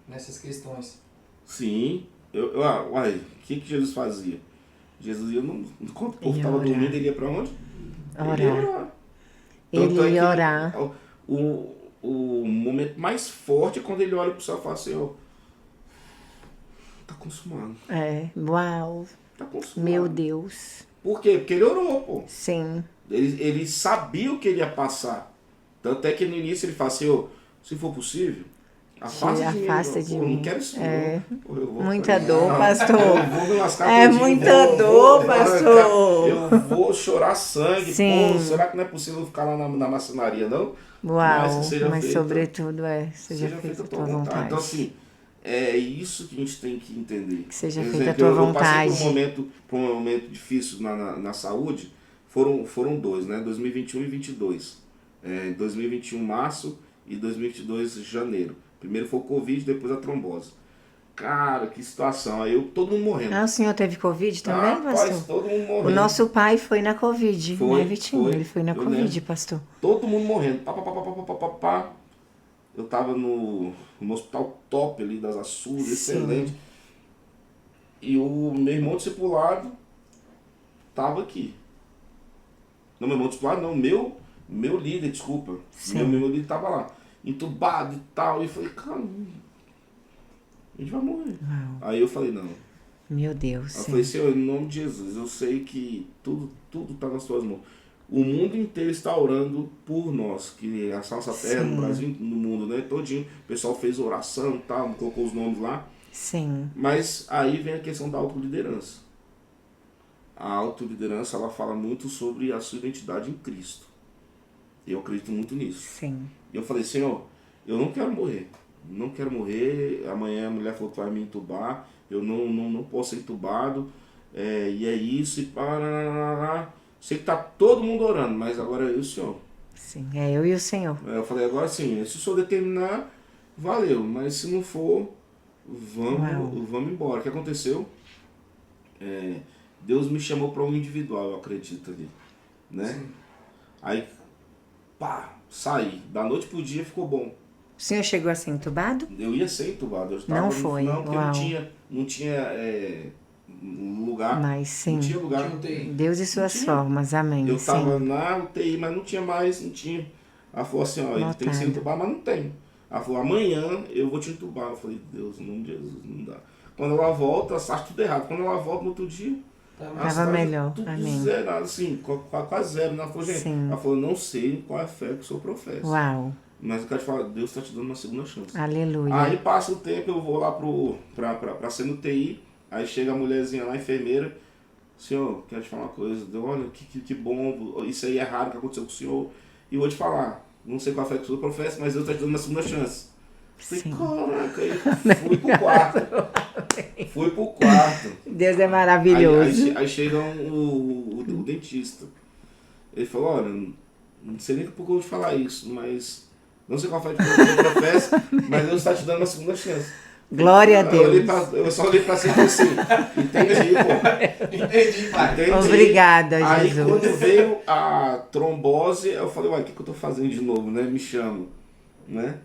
nessas questões. Sim. Uai, o que Jesus fazia? Jesus ia, enquanto o povo estava dormindo, ele ia para onde? Orar. Ele ia orar. O momento mais forte é quando ele olha para o céu e fala assim, ó, tá consumado. Uau. Tá consumado. Meu Deus. Por quê? Porque ele orou, pô. Sim. Ele sabia o que ele ia passar. Tanto é que no início ele fala assim, ó, se for possível, afasta de mim. Eu não quero isso, não. Muita dor, pastor. Eu vou me lascar todinho, muita dor, pastor. Eu vou chorar sangue. Sim. Pô, será que não é possível ficar lá na maçonaria, não? Uau, mas sobretudo seja feita a tua vontade. Então assim, é isso que a gente tem que entender. Que seja feita a tua vontade. Eu passei por um momento difícil na saúde, foram dois, né? 2021 e 2022. 2021 março e 2022 janeiro. Primeiro foi o Covid, depois a trombose. Cara, que situação. Aí todo mundo morrendo. O senhor teve Covid também, pastor? Todo mundo morrendo. O nosso pai foi na Covid, né, Vitinho? Ele foi na Covid, lembro. pastor. Todo mundo morrendo. Pá. Eu tava no hospital top ali das Açudes, excelente. E o meu irmão discipulado tava aqui. Não, meu irmão discipulado não, meu líder, desculpa. Meu líder tava lá. Entubado e tal. E eu falei, cara, a gente vai morrer. Uau. Aí eu falei, não. Meu Deus. Eu falei, Senhor, em nome de Jesus, eu sei que tudo está nas tuas mãos. O mundo inteiro está orando por nós, que a nossa terra, no Brasil, no mundo, né, todinho. O pessoal fez oração e tal, colocou os nomes lá. Sim. Mas aí vem a questão da autoliderança. A autoliderança, ela fala muito sobre a sua identidade em Cristo. Eu acredito muito nisso. Sim. E eu falei, Senhor, eu não quero morrer. Não quero morrer. Amanhã a mulher falou que vai me entubar. Eu não posso ser entubado. E é isso. E para. Sei que tá todo mundo orando, mas agora eu e o Senhor. Sim, eu e o Senhor. Eu falei, agora sim, se o Senhor determinar, valeu. Mas se não for, vamos embora. O que aconteceu? Deus me chamou para um individual, eu acredito ali. Né? Sim. Aí, saí. Da noite pro dia ficou bom. O senhor chegou a ser entubado? Eu ia ser entubado. Não foi? Não, porque não tinha lugar. Mas sim. Não tinha lugar. Deus e suas formas, amém. Eu tava na UTI, mas não tinha mais, não tinha. Ela falou assim, ó, ele tem que ser entubado, mas não tem. Ela falou, amanhã eu vou te entubar. Eu falei, Deus, em nome de Jesus, não dá. Quando ela volta, acha tudo errado. Quando ela volta no outro dia, tava melhor, tudo amém. zerado, assim, quase zero. Ela falou, gente, ela falou, não sei qual é a fé que o senhor professa. Uau. Mas eu quero te falar, Deus está te dando uma segunda chance. Aleluia. Aí passa o tempo, eu vou lá pra ser no TI, aí chega a mulherzinha lá, a enfermeira, Senhor, quero te falar uma coisa, olha, que bom, isso aí é raro que aconteceu com o senhor, e vou te falar, não sei qual é a fé que o senhor professa, mas Deus está te dando uma segunda chance. Falei, caraca, aí fui pro quarto. Deus é maravilhoso. Aí chega o dentista, ele falou, olha, não sei nem por que eu vou te falar isso, mas... Não sei qual foi a que professa, mas Deus está te dando uma segunda chance. Glória a Deus. Eu só olhei pra cima assim, entendi, pô. Entendi, pai. Entendi. Obrigada, Aí Jesus. quando veio a trombose, eu falei, uai, o que eu tô fazendo de novo, né? Me chamo, né?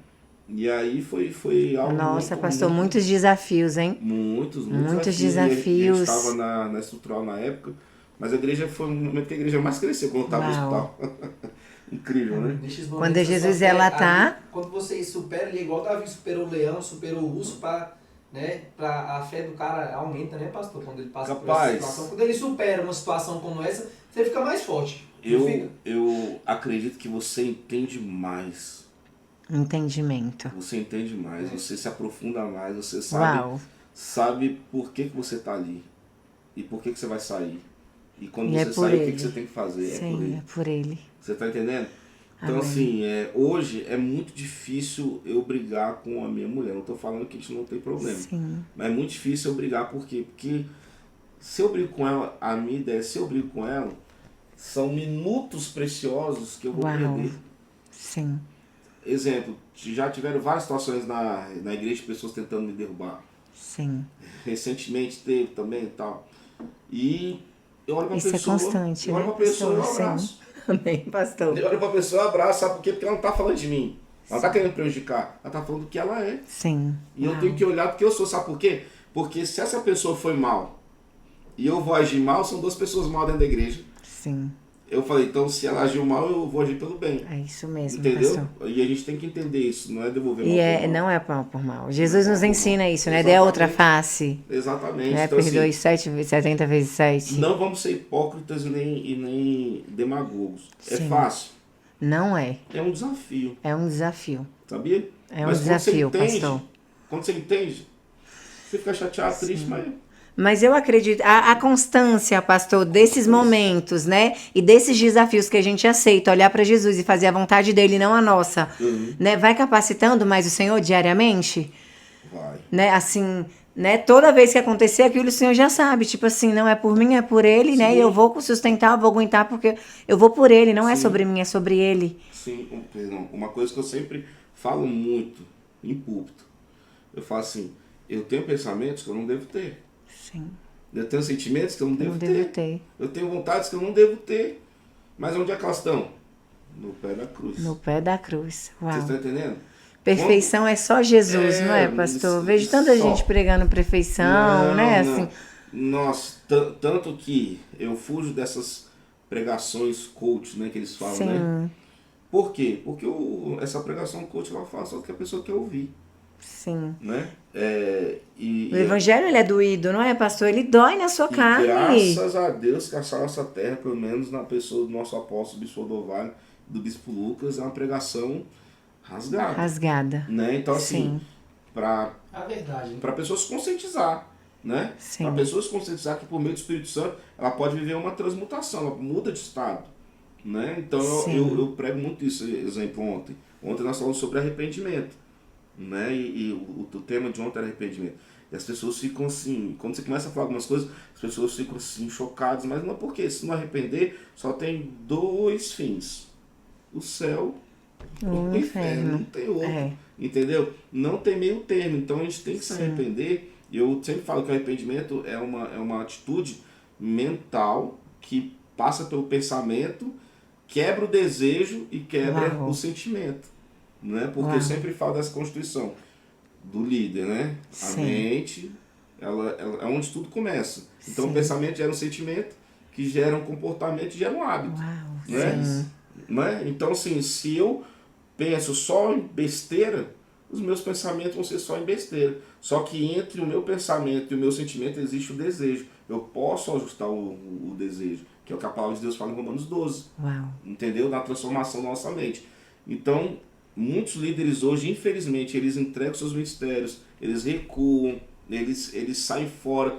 E aí foi algo Nossa, muito, pastor, muitos desafios, hein? Muitos desafios. A gente estava na estrutural na época, mas a igreja foi um momento que a igreja mais cresceu quando eu estava no hospital. Incrível, né? Quando Jesus ela tá... Quando você supera, ele é igual Davi superou o leão, superou o urso, né, a fé do cara aumenta, né, pastor? Quando ele passa por essa situação. Quando ele supera uma situação como essa, você fica mais forte. Eu acredito que você entende mais. Entendimento. Você entende mais, você se aprofunda mais, você sabe... Uau. sabe por que você está ali e por que você vai sair. E quando E você sair, o que você tem que fazer? Sim, é por ele. Você está entendendo? Então, Amém. assim, hoje é muito difícil eu brigar com a minha mulher. Não estou falando que a gente não tem problema. Sim. Mas é muito difícil eu brigar, por quê? Porque se eu brigo com ela, a minha ideia, se eu brigo com ela, são minutos preciosos que eu vou perder. Sim. Exemplo, já tiveram várias situações na igreja de pessoas tentando me derrubar. Sim. Recentemente teve também e tal. E eu olho pra Isso pessoa. é constante, eu olho né, pra pessoa e eu pastor? abraço. Amém, pastor. Eu olho pra pessoa e abraço, sabe por quê? Porque ela não tá falando de mim. Ela não tá querendo prejudicar. Ela tá falando do que ela é. Sim. E eu tenho que olhar porque eu sou, sabe por quê? Porque se essa pessoa foi mal e eu vou agir mal, são duas pessoas mal dentro da igreja. Sim. Eu falei, então se ela agiu mal, eu vou agir pelo bem. É isso mesmo, entendeu? pastor. E a gente tem que entender isso, não é devolver mal E por mal. não é mal por mal. Jesus nos ensina isso, né? Dê a Exatamente. outra face. Exatamente. Né? Então, Perdoe assim, 70 vezes 7. não vamos ser hipócritas e nem demagogos. É Sim. fácil. Não é. É um desafio. É um desafio. Sabia? É um Mas desafio, quando você entende, pastor. quando você entende, você fica chateado, triste, mas... Mas eu acredito, a constância, pastor, desses momentos, né? E desses desafios que a gente aceita, olhar para Jesus e fazer a vontade dele, não a nossa, né? Vai capacitando mais o Senhor diariamente? Vai. Né? Assim, né? Toda vez que acontecer aquilo, o Senhor já sabe. Tipo assim, não é por mim, é por ele, né? E eu vou sustentar, eu vou aguentar, porque eu vou por ele. Não é sobre mim, é sobre ele. Sim, perdão. Uma coisa que eu sempre falo muito em púlpito. Eu falo assim, eu tenho pensamentos que eu não devo ter. Sim. Eu tenho sentimentos que eu não devo ter. ter. Eu tenho vontades que eu não devo ter. Mas onde é que elas estão? No pé da cruz. No pé da cruz. Uau. Vocês estão entendendo? Perfeição é só Jesus, não é, pastor? Vejo tanta gente pregando perfeição, né? Não. Assim. Nossa, tanto que eu fujo dessas pregações coach, né, que eles falam, Sim. né? Por quê? Porque essa pregação coach, ela fala só do que a pessoa quer ouvir. Sim. Né? O evangelho, ele é doído, não é, pastor? Ele dói na sua carne. Graças a Deus que essa nossa terra, pelo menos na pessoa do nosso apóstolo Bispo Odovalho, do Bispo Lucas, é uma pregação rasgada. Né? Então, assim, para a pessoa se conscientizar, né? Para a pessoa se conscientizar que por meio do Espírito Santo ela pode viver uma transmutação, ela muda de estado. Né? Então eu prego muito isso, exemplo, ontem. Ontem nós falamos sobre arrependimento. Né? E o tema de ontem era arrependimento. E as pessoas ficam assim, quando você começa a falar algumas coisas, as pessoas ficam assim, chocadas, mas não é porque, se não arrepender, só tem dois fins. O céu e o inferno, não tem outro. Entendeu? Não tem meio termo, então a gente tem que se arrepender. Eu sempre falo que o arrependimento é uma atitude mental que passa pelo pensamento, quebra o desejo e quebra o sentimento. Né? Porque eu sempre falo dessa constituição do líder, né? A mente, ela é onde tudo começa. Então o pensamento gera um sentimento, que gera um comportamento, gera um hábito. Né? Então, assim, se eu penso só em besteira, os meus pensamentos vão ser só em besteira. Só que entre o meu pensamento e o meu sentimento existe o desejo. Eu posso ajustar o desejo, que é o que a palavra de Deus fala em Romanos 12. Entendeu? Na transformação da nossa mente. Então, muitos líderes hoje, infelizmente, eles entregam seus ministérios, eles recuam, eles saem fora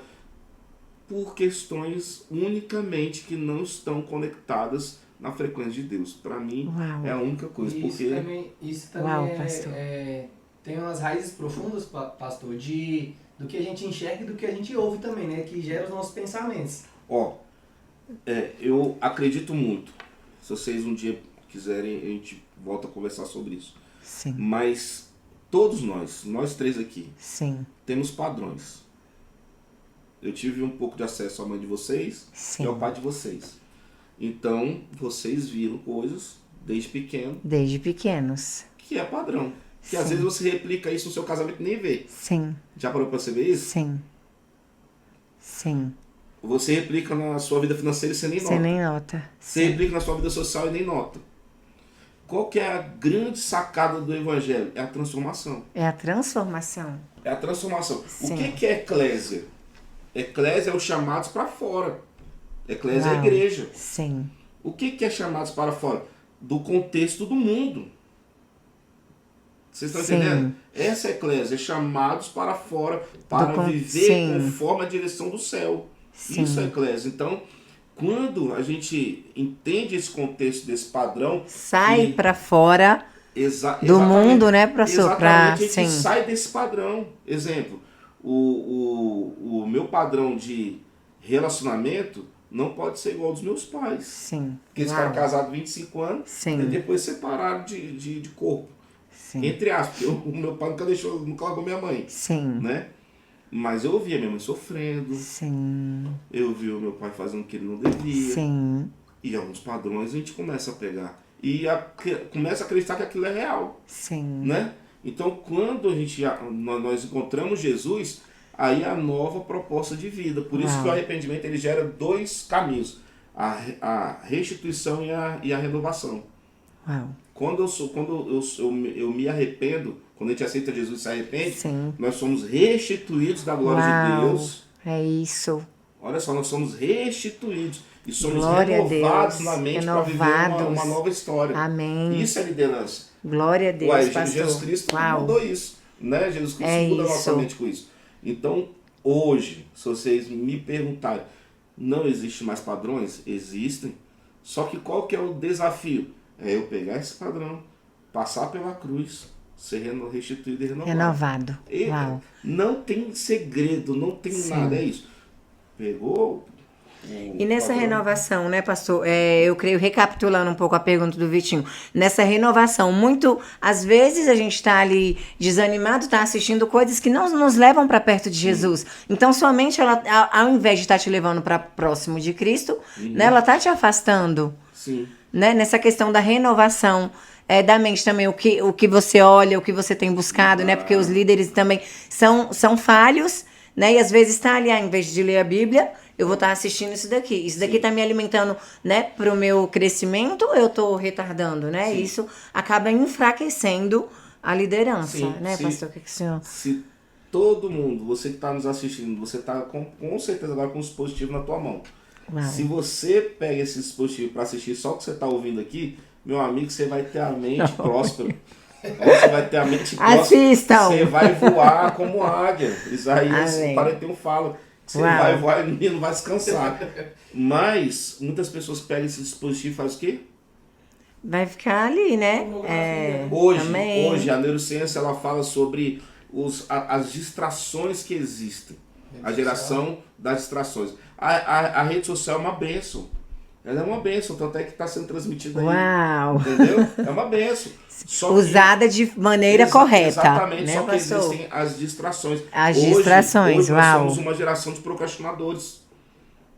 por questões unicamente que não estão conectadas na frequência de Deus. Para mim, é a única coisa. Isso também tem umas raízes profundas, pastor, do que a gente enxerga e do que a gente ouve também, né? Que gera os nossos pensamentos. Eu acredito muito. Se vocês um dia quiserem, a gente volta a conversar sobre isso. Sim. Mas todos nós três aqui, temos padrões. Eu tive um pouco de acesso à mãe de vocês e ao pai de vocês. Então, vocês viram coisas desde pequenos. Que é padrão. Que às vezes você replica isso no seu casamento e nem vê. Já parou pra você ver isso? Sim. Você replica na sua vida financeira e você nem nota. Você replica na sua vida social e nem nota. Qual que é a grande sacada do evangelho? É a transformação. É a transformação. O que é eclésia? Eclésia é os chamados para fora. Eclésia é a igreja. O que é chamados para fora? Do contexto do mundo. Vocês estão entendendo? Essa eclésia, chamados para fora, para viver conforme a direção do céu. Sim. Isso é eclésia. Então, quando a gente entende esse contexto desse padrão... Sai para fora do mundo, né, professor? Exatamente, a gente sai desse padrão. Exemplo, o meu padrão de relacionamento não pode ser igual ao dos meus pais. Sim. Porque eles ficaram casados 25 anos e depois separaram de corpo. Sim. Entre aspas, o meu pai nunca largou minha mãe. Sim. Né? Mas eu ouvia minha mãe sofrendo. Sim. Eu vi o meu pai fazendo o que ele não devia. Sim. E alguns padrões a gente começa a pegar. E começa a acreditar que aquilo é real. Sim. Né? Então, quando nós encontramos Jesus, aí a nova proposta de vida. Por isso que o arrependimento ele gera 2 caminhos. A restituição e a renovação. Uau. Quando eu me arrependo, quando a gente aceita Jesus e se arrepende, nós somos restituídos da glória de Deus. É isso. Olha só, nós somos restituídos e somos renovados na mente para viver uma nova história. Amém. Isso é liderança. Glória a Deus, pastor. Jesus Cristo mudou isso. Né? Jesus Cristo muda a nossa mente com isso. Então, hoje, se vocês me perguntarem, não existe mais padrões? Existem. Só que qual que é o desafio? É eu pegar esse padrão, passar pela cruz, ser restituído e renovado. Uau. Não tem segredo, não tem nada, é isso. Pegou... E nessa renovação, né, pastor, eu creio, recapitulando um pouco a pergunta do Vitinho, nessa renovação, às vezes a gente está ali desanimado, está assistindo coisas que não nos levam para perto de Jesus. Então, somente ela, ao invés de estar te levando para próximo de Cristo, né, ela está te afastando. Sim. Né, nessa questão da renovação da mente também, o que você olha, o que você tem buscado, né, porque os líderes também são falhos, né, e às vezes está ali, ao invés de ler a Bíblia, eu vou estar assistindo isso daqui. Isso daqui está me alimentando, né, para o meu crescimento, eu estou retardando, né? Sim. Isso acaba enfraquecendo a liderança, né, pastor? O que o senhor... Se todo mundo, você que está nos assistindo, você está com certeza agora com um dispositivo na tua mão. Uau. Se você pega esse dispositivo para assistir só o que você está ouvindo aqui, meu amigo, você vai ter a mente próspera. Você vai ter a mente próspera. Assistam! Você vai voar como águia. Isaías 41 fala. Você vai voar e não vai descansar. Mas muitas pessoas pegam esse dispositivo e fazem o quê? Vai ficar ali, né? Hoje a neurociência ela fala sobre as distrações que existem. A geração das distrações. A rede social é uma bênção. Ela é uma bênção, tanto é que está sendo transmitida aí. Uau! Entendeu? É uma bênção. Usada de maneira correta. Exatamente, né, só que pastor? existem as distrações. Distrações, hoje nós somos uma geração de procrastinadores.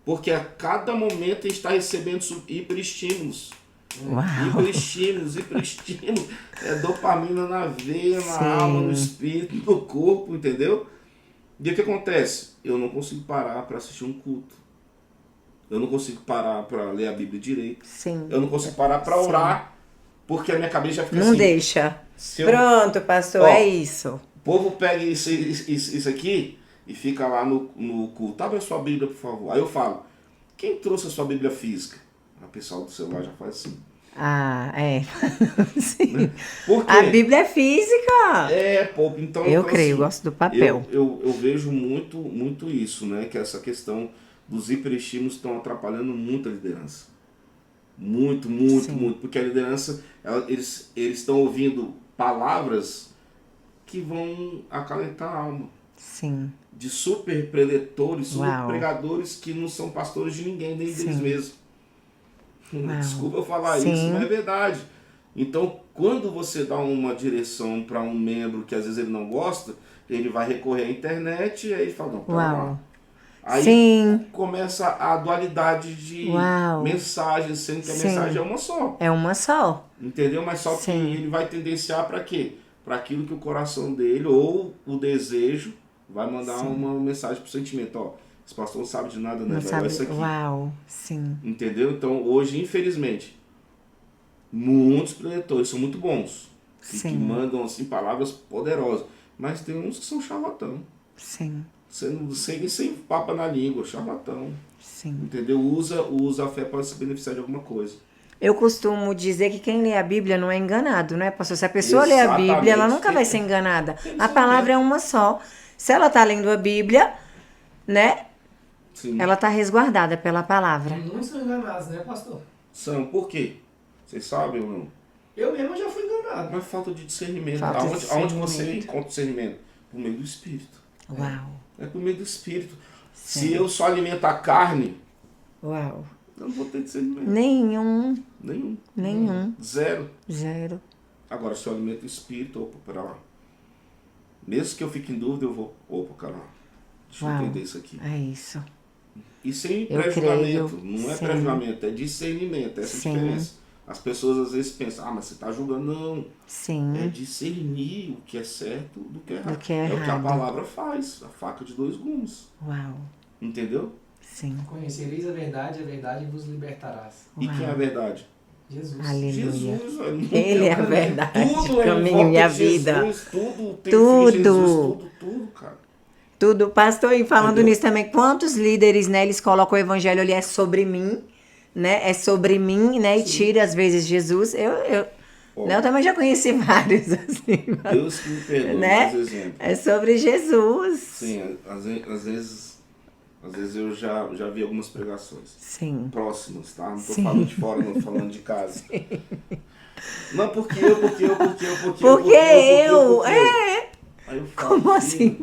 Porque a cada momento a gente está recebendo hiperestímulos. Uau! Hiperestímulos. É dopamina na veia, na alma, no espírito, no corpo, entendeu? E o que acontece? Eu não consigo parar para assistir um culto. Eu não consigo parar para ler a Bíblia direito. Sim. Eu não consigo parar para orar, porque a minha cabeça já fica não assim. Não deixa. Pronto, pastor, é isso. O povo pega isso aqui e fica lá no culto. Abre a sua Bíblia, por favor. Aí eu falo, quem trouxe a sua Bíblia física? O pessoal do celular já faz assim. Sim. Por quê? A Bíblia é física. Então... Eu creio, gosto do papel. Eu vejo muito isso, né? Que essa questão dos hiperestímulos estão atrapalhando muito a liderança. Muito. Porque a liderança, eles estão ouvindo palavras que vão acalentar a alma. Sim. De super preletores, super pregadores que não são pastores de ninguém, nem deles mesmos. Desculpa eu falar isso, mas é verdade. Então, quando você dá uma direção para um membro que às vezes ele não gosta, ele vai recorrer à internet e aí ele fala, não, pera lá. Aí começa a dualidade de mensagens, sendo que a mensagem é uma só. É uma só. Entendeu? Mas só que ele vai tendenciar para quê? Para aquilo que o coração dele, ou o desejo, vai mandar uma mensagem pro sentimento. Ó, esse pastor não sabe de nada, né? Vai isso aqui. Entendeu? Então, hoje, infelizmente, muitos preletores são muito bons. Que mandam, assim, palavras poderosas. Mas tem uns que são charlatão. Sem papa na língua, charlatão. Entendeu? Usa a fé para se beneficiar de alguma coisa. Eu costumo dizer que quem lê a Bíblia não é enganado, não é, pastor? Se a pessoa lê a Bíblia, ela nunca vai ser enganada. A palavra é uma só. Se ela está lendo a Bíblia, né? Sim. Ela está resguardada pela palavra. Muitos são enganados, né, pastor? São, por quê? Vocês sabem ou não? Eu mesmo já fui enganado. Mas falta de discernimento. Falta de Aonde discernimento. você encontra discernimento? Por meio do Espírito. Uau. É por meio do Espírito. Sim. Se eu só alimento a carne, Uau. eu não vou ter discernimento. Nenhum. Nenhum. Zero. Zero. Agora, se eu alimento o Espírito, opa, pera lá. Mesmo que eu fique em dúvida, eu vou, opa, cara, deixa eu Uau. entender isso aqui. É isso. E sem Eu pré-julgamento. creio, Não é sim. pré-julgamento, é discernimento. Essa é a Sim. diferença. As pessoas às vezes pensam, mas você está julgando. Não. Sim. É discernir o que é certo do que é errado. Do que é o que a errado. palavra faz. A faca de dois gumes. Uau. Entendeu? Sim. Conhecereis a verdade vos libertarás. E quem é a verdade? Jesus. Aleluia. Jesus. Velho. Não Ele tem é a nada. verdade, Tudo o é em caminho volta e a de vida. Jesus, tudo tem Tudo. fim em Jesus, tudo, cara. Tudo, pastor, e falando Entendeu? nisso também, quantos líderes, né, eles colocam o evangelho ali, é sobre mim, né, é sobre mim, né, e tira às vezes Jesus, Ó, né, eu também já conheci vários, assim, Deus que me perdoe, né? mais exemplo. É sobre Jesus. Sim, às vezes eu já vi algumas pregações. Sim. Próximas, tá? Não tô Sim. falando de fora, não tô falando de casa. Não, porque eu. Aí eu falo, Como assim?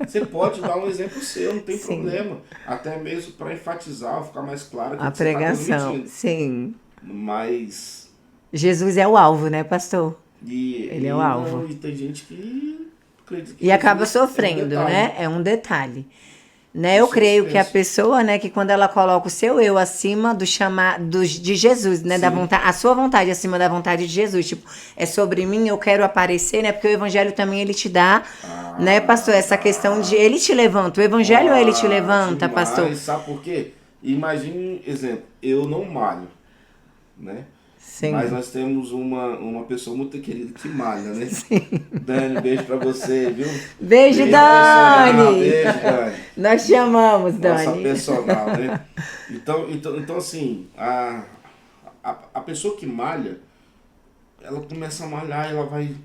Você pode dar um exemplo seu, não tem Sim. problema. Até mesmo para enfatizar, ficar mais claro que A você tá pregação, transmitindo. sim. Mas. Jesus é o alvo, né, pastor? E, Ele é o não, alvo. E tem gente que acredita que E acaba Jesus é um sofrendo, detalhe. né? É um detalhe. Né? Eu Isso creio eu que a penso. pessoa, né, que quando ela coloca o seu eu acima do de Jesus, né, da Sim. vontade, a sua vontade acima da vontade de Jesus, tipo, é sobre mim, eu quero aparecer, né? Porque o evangelho também ele te dá, né, pastor, essa questão de ele te levanta. O evangelho ele te levanta, demais. pastor. Sabe por quê? Imagine, exemplo, eu não malho, né? Sim. Mas nós temos uma pessoa muito querida que malha, né? Dani, beijo pra você, viu? Beijo, personal, Dani! beijo, Dani. Nós te amamos, Nossa Dani. personal, né? Então assim, a pessoa que malha, ela começa a malhar, ela vai,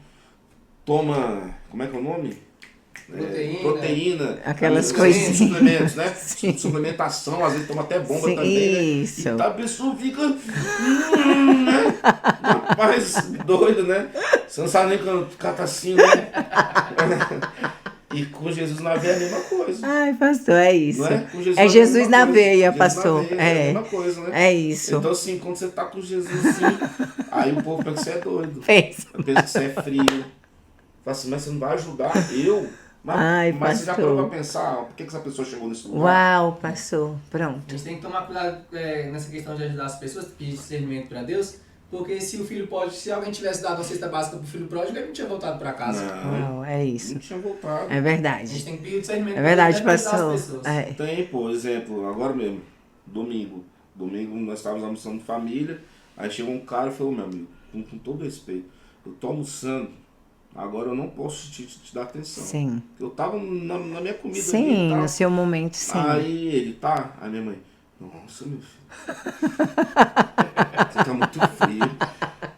toma, como é que é o nome? Proteína. Aquelas coisinhas. coisinhas. Suplementos, né? Sim. Suplementação, às vezes toma até bomba Sim, também, isso. né? E a pessoa fica, né? Rapaz, doido, né? Você não sabe nem quando cata assim, né? E com Jesus na veia é a mesma coisa. Ai, pastor, é isso. Não é? Com Jesus É Jesus a mesma na coisa. veia, Jesus pastor. na veia, é a mesma coisa, né? É isso. Então assim, quando você tá com Jesus assim, aí o povo pensa que você é doido. Pensa. Pensa que você é frio. Fala assim, mas você não vai ajudar eu? Ai, mas você já pastor. parou pra pensar por que essa pessoa chegou nesse lugar? Uau, pastor. Pronto. A gente tem que tomar cuidado nessa questão de ajudar as pessoas, pedir discernimento para Deus, porque se o filho pode, se alguém tivesse dado uma cesta básica pro filho pródigo, ele não tinha voltado para casa. Não, Uau, é isso. não tinha voltado. É A verdade. gente tem que pedir discernimento É verdade, pra ajudar pastor. as pessoas. É. Tem, por exemplo, agora mesmo, domingo nós estávamos almoçando em família, aí chegou um cara e falou, meu amigo, com todo respeito, eu tô almoçando, agora eu não posso te dar atenção. Sim. Eu tava na minha comida ali e Sim, tal. no seu momento, sim. Aí ele, tá? Aí minha mãe, nossa, meu filho, você tá muito frio.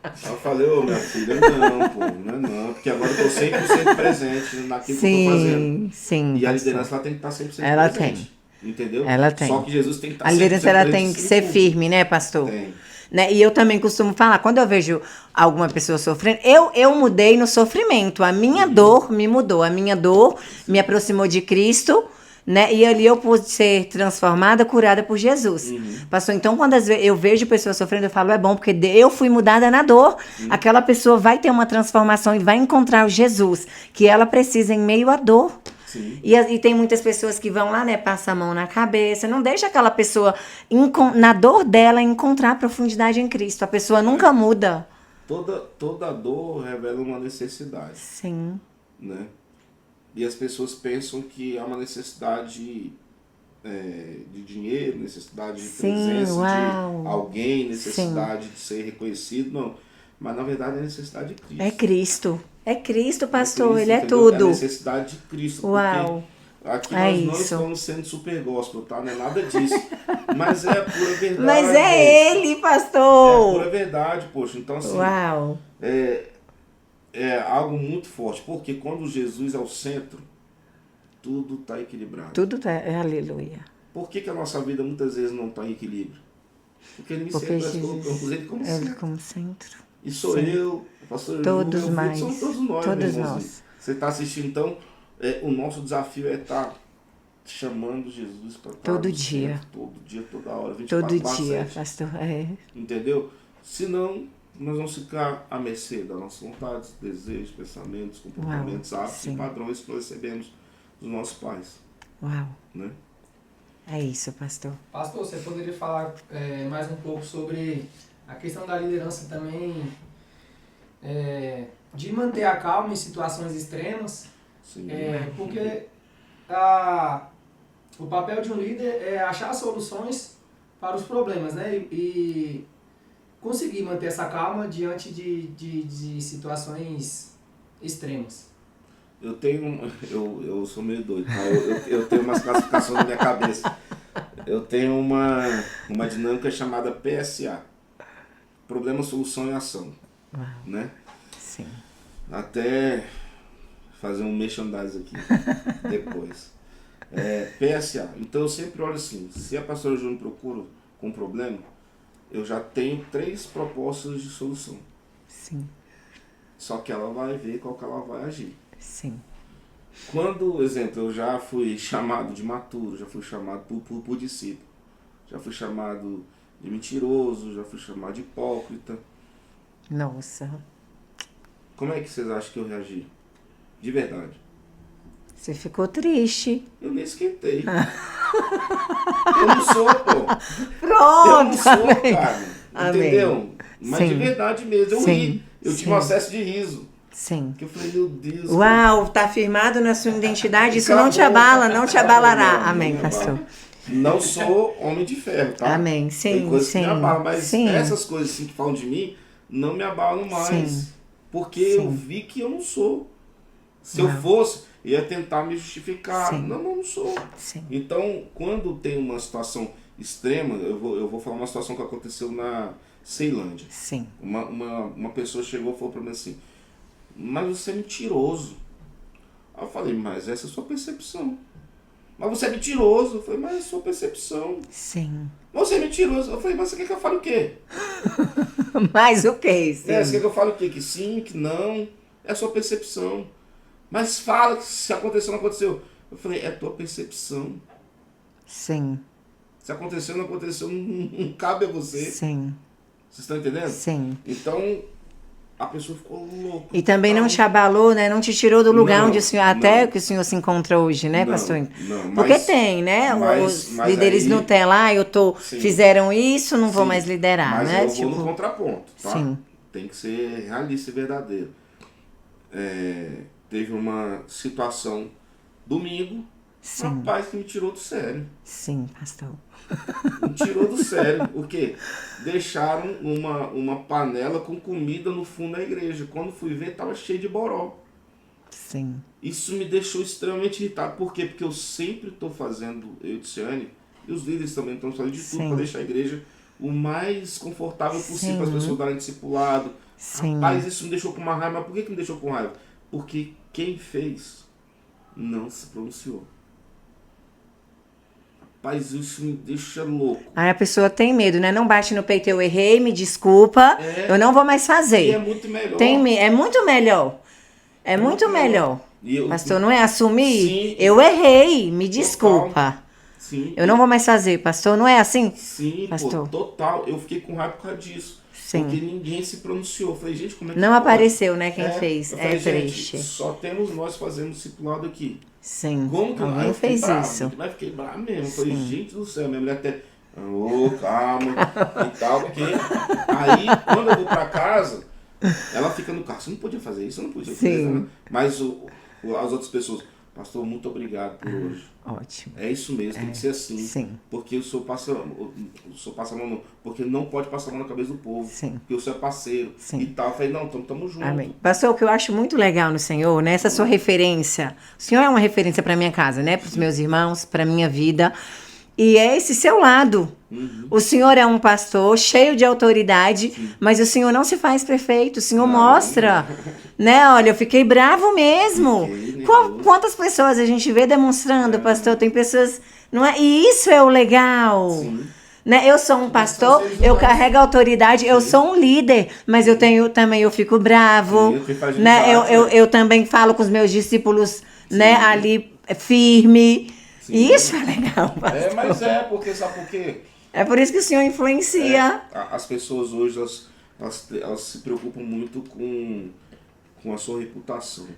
Aí eu falei, ô minha filha, não, pô, não, porque agora eu tô 100% presente naquilo que eu tô fazendo. Sim, sim. E a pastor. liderança ela tem que estar 100% Ela presente. Entendeu? Ela tem. Só que Jesus tem que estar A liderança 100% ela presente tem que em ser tudo. firme, né, pastor? Tem. Né? E eu também costumo falar, quando eu vejo alguma pessoa sofrendo, eu mudei no sofrimento. A minha dor me mudou, a minha dor me aproximou de Cristo, né? E ali eu pude ser transformada, curada por Jesus. Pastor, então quando às vezes eu vejo pessoas sofrendo, eu falo, é bom, porque eu fui mudada na dor. Aquela pessoa vai ter uma transformação e vai encontrar o Jesus que ela precisa em meio à dor. Sim. E tem muitas pessoas que vão lá, né, passa a mão na cabeça, não deixa aquela pessoa, na dor dela, encontrar profundidade em Cristo. A pessoa nunca muda. Toda dor revela uma necessidade, Sim, né? E as pessoas pensam que há uma necessidade de dinheiro, necessidade de Sim, presença uau. de alguém, necessidade de ser reconhecido, não. Mas na verdade é a necessidade de Cristo. é Cristo. É Cristo, pastor, Cristo, ele é entendeu? É a tudo. necessidade de Cristo. Uau. Aqui É nós não isso. estamos sendo super gospel, tá? Não é nada disso. Mas é a pura verdade. Mas é ele, É a pastor! pura verdade, poxa. Então, assim, Uau! é algo muito forte. Porque quando Jesus é o centro, tudo está equilibrado. Tudo tá. Aleluia. Por que a nossa vida muitas vezes não está em equilíbrio? Porque nem Porque sempre nós Jesus, colocamos ele como ele centro. como centro. E sou Sim. eu, o pastor Todos Ju, meu mais. filho, são todos nós, Todos meu irmãozinho. nós. Você está assistindo, então, o nosso desafio é estar chamando Jesus para Todo dia. Todo dia, toda hora, 24 Todo barra dia, 7. pastor. Entendeu? Senão, nós vamos ficar à mercê das nossas vontades, desejos, pensamentos, comportamentos, hábitos sim. e padrões que nós recebemos dos nossos pais. Uau. Né? É isso, pastor. Pastor, você poderia falar mais um pouco sobre a questão da liderança também, de manter a calma em situações extremas? Sim. Porque o papel de um líder é achar soluções para os problemas, né? E conseguir manter essa calma diante de situações extremas. Eu sou meio doido, tá? Eu tenho umas classificações na minha cabeça. Eu tenho uma dinâmica chamada PSA. Problema, solução e ação. Uau. Né? Sim. Até fazer um merchandising aqui depois. PSA. Então eu sempre olho assim, se a pastora Ju me procura com um problema, eu já tenho 3 propostas de solução. Sim. Só que ela vai ver qual que ela vai agir. Sim. Quando, exemplo, eu já fui chamado de maturo, já fui chamado por discípulo, já fui chamado de mentiroso, já fui chamado de hipócrita. Nossa. Como é que vocês acham que eu reagi? De verdade. Você ficou triste. Eu nem esquentei. Eu não sou, pô. Eu Pronto. não sou, Amém. cara. Amém. Entendeu? Mas Sim. de verdade mesmo, eu Sim. ri. Eu tive Sim. um acesso de riso. Sim. Que eu falei, meu Deus. Uau, tá firmado na sua identidade. Isso Cala não a te boca. abala, não te abalará. Não, Amém, não me abala. pastor. Não sou homem de ferro, tá? Amém. Tem Sim, coisas sim. que me abalam, mas Sim. essas coisas assim que falam de mim não me abalam mais. Sim. Porque eu Sim. vi que eu não sou. Se Não. eu fosse, ia tentar me justificar. Sim. Não sou. Sim. Então, quando tem uma situação extrema, eu vou falar uma situação que aconteceu na Ceilândia. Sim. Uma pessoa chegou e falou pra mim assim, mas você é mentiroso. Aí eu falei, mas essa é a sua percepção. Mas você é mentiroso. Eu falei, mas é a sua percepção. Sim. Mas você é mentiroso. Eu falei, mas você quer que eu fale o quê? Mas o que? Sim. Você quer que eu fale o quê? Que sim, que não? É a sua percepção. Mas fala que se aconteceu, não aconteceu. Eu falei, é a tua percepção. Sim. Se aconteceu, não aconteceu, não cabe a você. Sim. Vocês estão entendendo? Sim. Então, a pessoa ficou louca. E também não te abalou, né? Não te tirou do lugar Não, onde o senhor, até não. que o senhor se encontra hoje, né, Não, pastor? não, Porque mas- tem, né? mas Os líderes aí- Nutella, Sim. fizeram isso, não vou Sim, mais liderar, mas né? eu vou no contraponto, tá? Sim. Tem que ser realista e verdadeiro. Teve uma situação domingo, Sim. rapaz que me tirou do sério. Sim, pastor. Me tirou do sério. O quê? Deixaram uma panela com comida no fundo da igreja. Quando fui ver, tava cheio de boró. Sim. Isso me deixou extremamente irritado. Por quê? Porque eu sempre estou fazendo, eu e Tiziane, e os líderes também estão fazendo de tudo Sim. para deixar a igreja o mais confortável possível para as Sim. pessoas darem discipulado. Sim. Rapaz, isso me deixou com uma raiva. Mas por que me deixou com raiva? Porque quem fez não se pronunciou. Rapaz, isso me deixa louco. Aí a pessoa tem medo, né? Não bate no peito, eu errei, me desculpa, eu não vou mais E fazer. é muito melhor. É muito melhor. É muito muito melhor. E eu- Pastor, não é assumir? Sim. Eu errei, me desculpa. Sim. Eu não vou mais fazer, pastor, não é assim? Sim, Pastor. pô, total. Eu fiquei com raiva por causa disso. Sim. Porque ninguém se pronunciou. Eu falei, gente, como é que Não pode? apareceu, né, quem fez. Eu falei, É gente, triste. só temos nós fazendo discipulado aqui. Sim. Como que Alguém eu fiquei fez bravo, isso. Mas fiquei bravo mesmo. Eu falei, gente do céu, minha mulher até. Ô, calma e tal, porque aí quando eu vou pra casa, ela fica no carro. Você não podia fazer isso, eu não podia fazer Sim. isso. Né? Mas as outras pessoas, pastor, muito obrigado por hoje. Ótimo. É isso mesmo, tem que ser assim. Sim. Porque o senhor passa a mão, não, porque não pode passar a mão na cabeça do povo. Sim. Porque o senhor é parceiro. Sim. E tal. Eu falei, não, estamos juntos. Amém. Pastor, o que eu acho muito legal no Senhor, né? Essa sua referência. O Senhor é uma referência para minha casa, né? Para os meus irmãos, para minha vida. E é esse seu lado. O Senhor é um pastor cheio de autoridade, mas o Senhor não se faz perfeito. O Senhor mostra, né? Olha, eu fiquei bravo mesmo. Quantas pessoas a gente vê demonstrando, pastor? Tem pessoas, não é? E isso é o legal. Sim. Né? Eu sou um pastor, eu carrego a autoridade, eu sou um líder, mas eu fico bravo, né? Eu também falo com os meus discípulos, né? Ali firme. E isso é legal, pastor. Mas porque sabe por quê? É por isso que o Senhor influencia. As pessoas hoje, elas se preocupam muito com a sua reputação.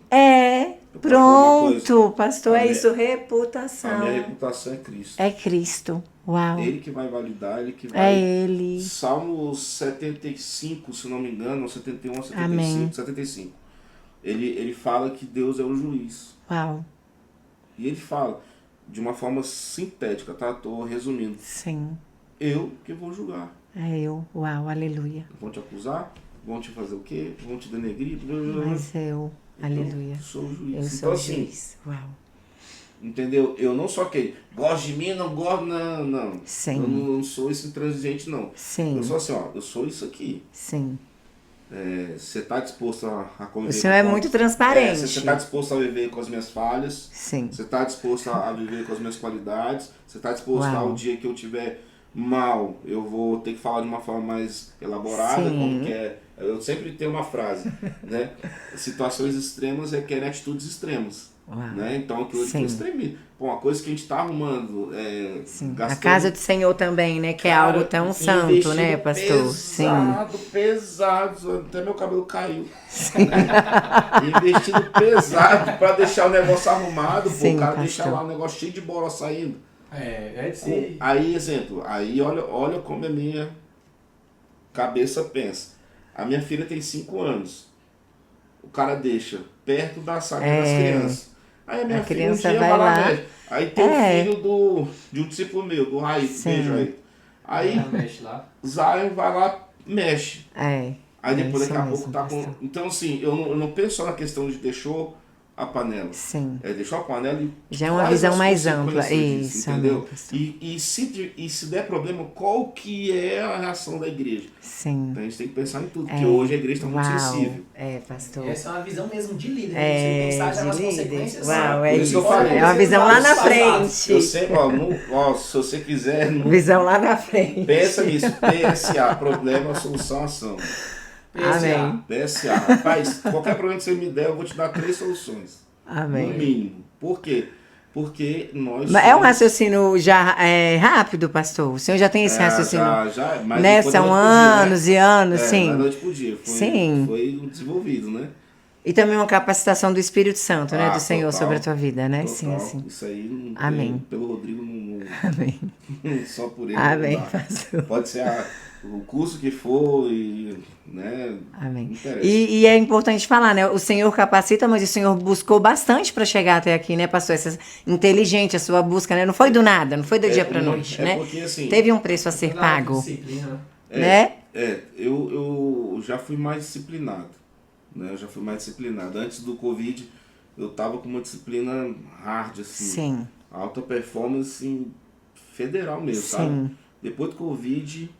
Pronto, pastor, é isso, reputação. A minha reputação é Cristo. É Cristo, uau. Ele que vai validar, ele que vai... É Ele. Salmo 75, se não me engano, 71, 75, Amém. 75. Ele fala que Deus é o juiz. Uau. E ele fala de uma forma sintética, tá? Tô resumindo. Sim, Eu que vou julgar. é eu, uau, aleluia. Vão te acusar, vão te fazer o quê? Vão te denegrir. Mas eu, aleluia. Eu sou o juiz. Eu sou Então, o assim, juiz, uau. entendeu? Eu não sou aquele, gosto de mim, não gosto, não. Sim. Eu não sou esse intransigente, não. Sim. Eu sou assim, ó, eu sou isso aqui. Sim. Você está disposto a conviver? O Senhor é muito transparente. Você está disposto a viver com as minhas falhas? Sim. Você está disposto a viver com as minhas qualidades? Você está disposto ao dia que eu tiver mal, eu vou ter que falar de uma forma mais elaborada, Sim. como que é? Eu sempre tenho uma frase, né? Situações extremas requerem atitudes extremas. Uau. Né? Então aquilo que é extremo. Pô, uma coisa que a gente está arrumando, a casa do Senhor também, né? Que é algo tão santo, né, pastor? Pesado, até meu cabelo caiu. Investindo pesado para deixar o negócio arrumado, o cara deixar lá o negócio cheio de bola saindo. Aí, exemplo, olha como a minha cabeça pensa. A minha filha tem 5 anos. O cara deixa perto da sala das crianças. Aí a minha filha um dia vai lá mexe. Aí tem o filho de um discípulo meu, do Raí, beijo aí. Aí Zion vai lá, mexe. Aí depois daqui a pouco tá com... Então assim, eu não penso só na questão de deixou a panela. Sim. Deixou a panela e... Já é uma visão mais ampla. Isso, entendeu? E se der problema, qual que é a reação da igreja? Sim. Então a gente tem que pensar em tudo, porque hoje a igreja está muito sensível. Pastor. Essa é uma visão mesmo de líder. Você pensar já nas consequências. Uau, Por isso que eu falei. É uma visão lá na frente. Eu sempre, se você quiser... Visão lá na frente. Pensa nisso. PSA, problema, solução, ação. Amém. PSA. Rapaz, qualquer problema que você me der, eu vou te dar 3 soluções. Amém. No mínimo. Por quê? Porque nós... Mas é um raciocínio já rápido, pastor? O senhor já tem esse raciocínio? Já, mas né? São anos e anos, sim. Da noite pro dia. Foi desenvolvido, né? E também uma capacitação do Espírito Santo, né? Do Senhor total, sobre a tua vida, né? Total. Sim, assim. Isso aí não Amém. Pelo Rodrigo não... Amém. Só por ele. Amém, pastor. Pode ser o curso que for, né? Amém. E é importante falar, né? O Senhor capacita, mas o Senhor buscou bastante para chegar até aqui, né, pastor? Essa inteligente a sua busca, né? Não foi do nada, não foi do dia para noite, né? Porque, assim, teve um preço a ser pago, né? Eu já fui mais disciplinado, né? Antes do Covid, eu tava com uma disciplina hard, assim. Sim. Alta performance, assim, federal mesmo, sabe? Depois do Covid...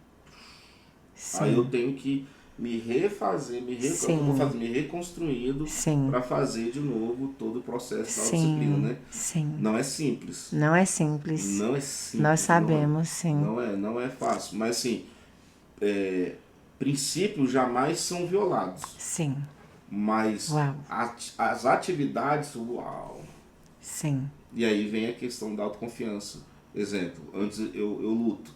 Sim. Aí eu tenho que me refazer, me reconstruindo para fazer de novo todo o processo da disciplina, né? Sim. Não é simples. Não é simples. Não é simples. Nós sabemos, sim. Não é fácil. Mas assim, princípios jamais são violados. Sim. Mas as atividades, Sim. E aí vem a questão da autoconfiança. Exemplo, antes eu luto.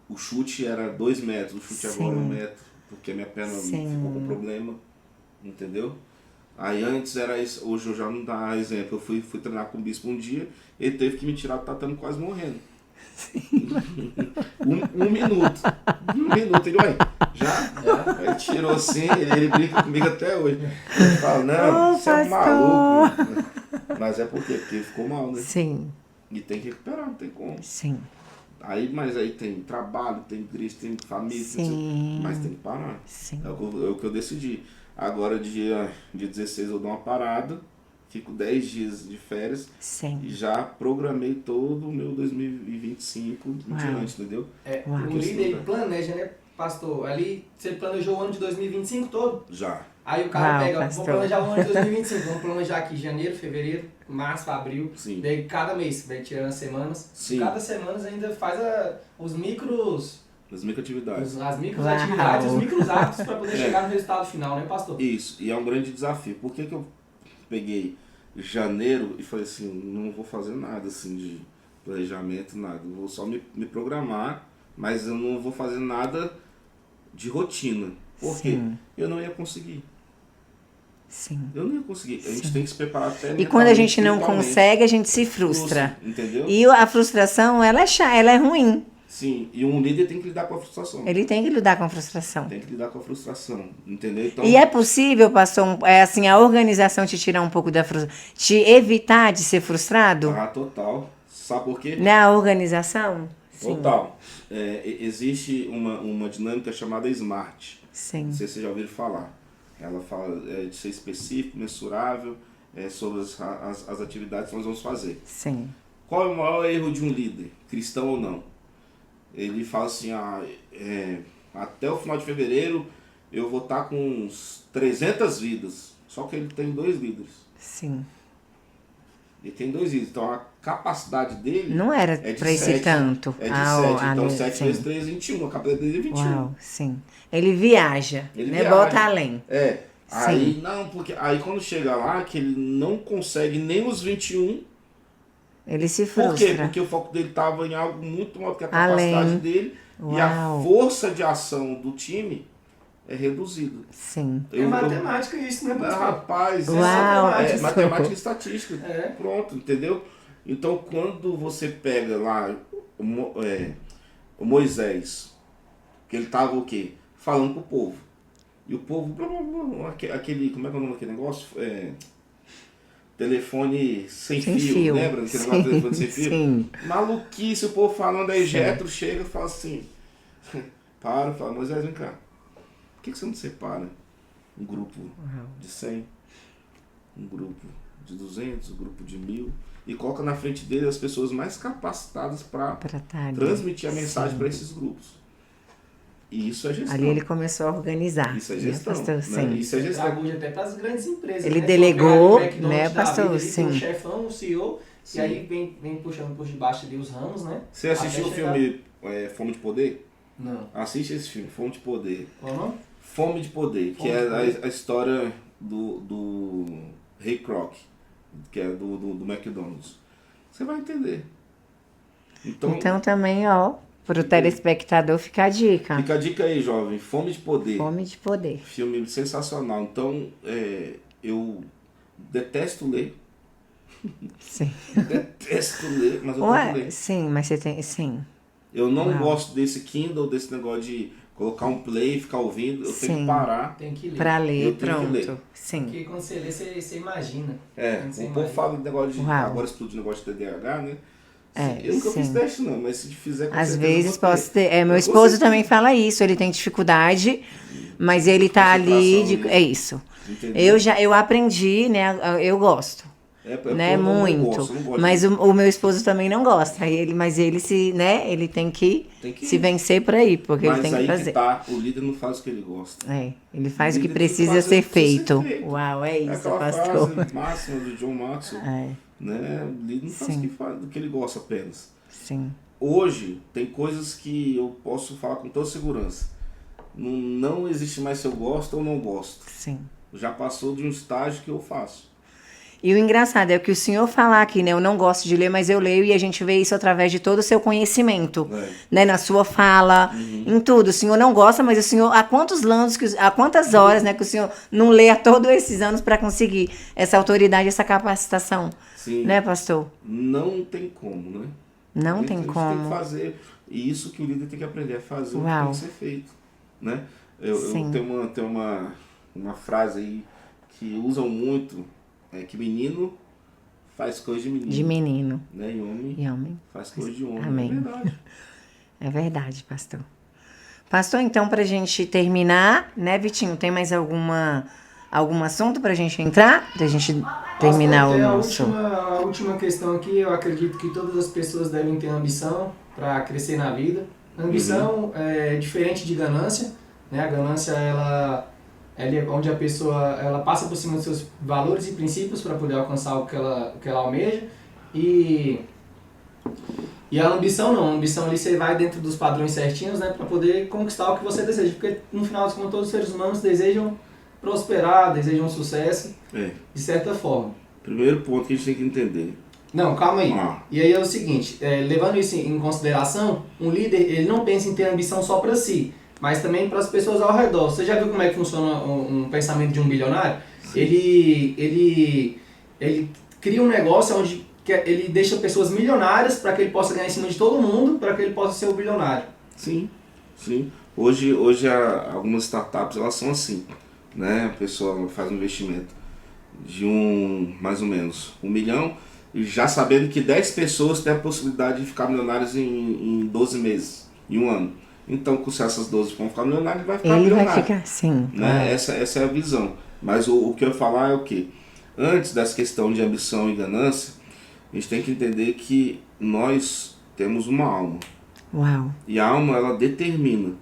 O chute era 2 metros, o chute agora é 1 metro, porque a minha perna ficou com problema, entendeu? Aí antes era isso, hoje eu já não dá exemplo. Eu fui treinar com o bispo um dia, ele teve que me tirar do tatame quase morrendo. um minuto. Ele ele tirou assim, ele brinca comigo até hoje. Ele fala, não, você é maluco. Mas é por quê? Porque ficou mal, né? Sim. E tem que recuperar, não tem como. Sim. Mas aí tem trabalho, tem igreja, tem família, Sim. mas tem que parar. Sim. É o que eu decidi. Agora, dia 16, eu dou uma parada, fico 10 dias de férias Sim. e já programei todo o meu 2025 em diante, entendeu? O líder, ele planeja, né, pastor? Ali, você planejou o ano de 2025 todo? Já. Aí o cara pega, pastor. vamos planejar o ano de 2025, vamos planejar aqui janeiro, fevereiro, março, abril, Sim. daí cada mês, vai tirando as semanas. Sim. Cada semana ainda faz os micros... As microatividades. As microatividades e os micros hábitos para poder chegar no resultado final, né, pastor? Isso, e é um grande desafio. Por que eu peguei janeiro e falei assim, não vou fazer nada assim de planejamento, nada. Eu vou só me programar, mas eu não vou fazer nada de rotina. Por quê? Eu não ia conseguir. Sim. Eu não ia conseguir. A gente tem que se preparar até E quando a gente não consegue, a gente se frustra. Entendeu? E a frustração, ela é ruim. Sim, e um líder tem que lidar com a frustração. Ele tem que lidar com a frustração. Tem que lidar com a frustração, entendeu? Então, E é possível, pastor, assim, a organização te tirar um pouco da frustração, te evitar de ser frustrado? total. Sabe por quê? Na organização? Sim. Total. Existe uma dinâmica chamada SMART. Sim. Não sei se vocês já ouviram falar. Ela fala de ser específico, mensurável, sobre as atividades que nós vamos fazer. Sim. Qual é o maior erro de um líder, cristão ou não? Ele fala assim, até o final de fevereiro eu vou estar com uns 300 vidas. Só que ele tem 2 líderes. Sim. Ele tem 2 líderes. Então a capacidade dele não era para esse tanto. É de 7. Então 7 vezes 3 é 21. A capacidade dele é 21. Uau, sim. Ele viaja, né? Bota além. Aí não, porque aí quando chega lá, que ele não consegue nem os 21. Ele se frustra. Por quê? Porque o foco dele estava em algo muito maior do que a capacidade dele. Uau. E a força de ação do time é reduzida. Sim. É matemática isso, né, pastor? Rapaz, Uau. é matemática e estatística. Pronto, entendeu? Então, quando você pega lá o Moisés, que ele estava o quê? Falando pro povo. E o povo, aquele, como é que é o nome daquele negócio? Telefone sem fio, lembra? Aquele negócio de telefone sem fio? Sim. Maluquice, o povo falando, aí Jetro chega e fala assim, fala, Moisés, vem cá. Por que você não separa um grupo de 100, um grupo de 200, um grupo de 1000 e coloca na frente dele as pessoas mais capacitadas para transmitir a mensagem para esses grupos? E isso é gestão. Ali ele começou a organizar. Isso é gestão. Pastor, né? Isso é gestão. Até para as grandes empresas. Ele né? delegou, né, pastor? Sim. O chefão, o CEO, e aí vem puxando por debaixo ali os ramos, né? Você assistiu o filme Fome de Poder? Não. Assiste esse filme, Fome de Poder. Qual o nome? Fome de Poder, que é a história do Ray Kroc, que é do McDonald's. Você vai entender. Então também, pro telespectador fica a dica. Fica a dica aí, jovem. Fome de Poder. Fome de Poder. Filme sensacional. Então, eu detesto ler. Sim. Detesto ler, mas eu tenho que ler. Sim, mas você tem... Sim. Eu não gosto desse Kindle, desse negócio de colocar um play e ficar ouvindo. Eu tenho que parar. Tem que ler. Pra ler, eu tenho que ler. Sim. Porque quando você lê, você imagina. O povo fala de negócio de... Agora explode negócio de TDAH, né? Eu nunca fiz teste não, mas se fizer com às vezes posso ter. Meu esposo também fala isso, ele tem dificuldade, mas ele tá ali. É isso. Entendeu? Eu aprendi, né? Eu gosto. Né, muito. Mas o meu esposo também não gosta. Mas ele ele tem que se vencer por aí, porque ele tem que fazer. O líder não faz o que ele gosta. Ele faz o que precisa ser feito. Uau, é isso, pastor. Frase máxima do John Maxwell. Né? O líder não faz do que ele gosta apenas. Sim. Hoje, tem coisas que eu posso falar com toda segurança. Não existe mais se eu gosto ou não gosto. Sim. Já passou de um estágio que eu faço. E o engraçado é que o senhor falar aqui, né? Eu não gosto de ler, mas eu leio, e a gente vê isso através de todo o seu conhecimento, né? Na sua fala, em tudo. O senhor não gosta, mas o senhor, há quantas horas, né? Que o senhor não lê há todos esses anos para conseguir essa autoridade, essa capacitação. Sim. Né, pastor? Não tem como, né? Não tem como. Tem que fazer. E isso que o líder tem que aprender a fazer, o que tem que ser feito, né? Eu tenho uma frase aí que usam muito, que menino faz coisa de menino. De menino. Né? E homem faz coisa de homem. Amém. É verdade. É verdade, pastor. Pastor, então, pra gente terminar, né, Vitinho, tem mais algum assunto pra gente entrar? Pra gente terminar Pastor, o tem nosso... a última questão aqui, eu acredito que todas as pessoas devem ter ambição para crescer na vida. Ambição é diferente de ganância, né? A ganância, ela é onde a pessoa ela passa por cima dos seus valores e princípios para poder alcançar o que ela almeja. E a ambição não, a ambição ali você vai dentro dos padrões certinhos, né, para poder conquistar o que você deseja, porque no final das contas todos os seres humanos desejam prosperar, desejam sucesso, de certa forma. Primeiro ponto que a gente tem que entender. Não, calma aí. E aí é o seguinte, levando isso em consideração, um líder ele não pensa em ter ambição só para si, mas também para as pessoas ao redor. Você já viu como é que funciona um pensamento de um bilionário? Ele cria um negócio onde ele deixa pessoas milionárias para que ele possa ganhar em cima de todo mundo, para que ele possa ser o bilionário. Sim, sim. Hoje algumas startups elas são assim, né? A pessoa faz um investimento de mais ou menos 1 milhão, e já sabendo que 10 pessoas têm a possibilidade de ficar milionárias em 12 meses, em 1 ano. Então, se essas 12 vão ficar milionárias, ele vai ficar milionário. Ele vai ficar, sim. Né? Essa é a visão. Mas o que eu ia falar é o quê? Antes dessa questão de ambição e ganância, a gente tem que entender que nós temos uma alma. Uau. E a alma, ela determina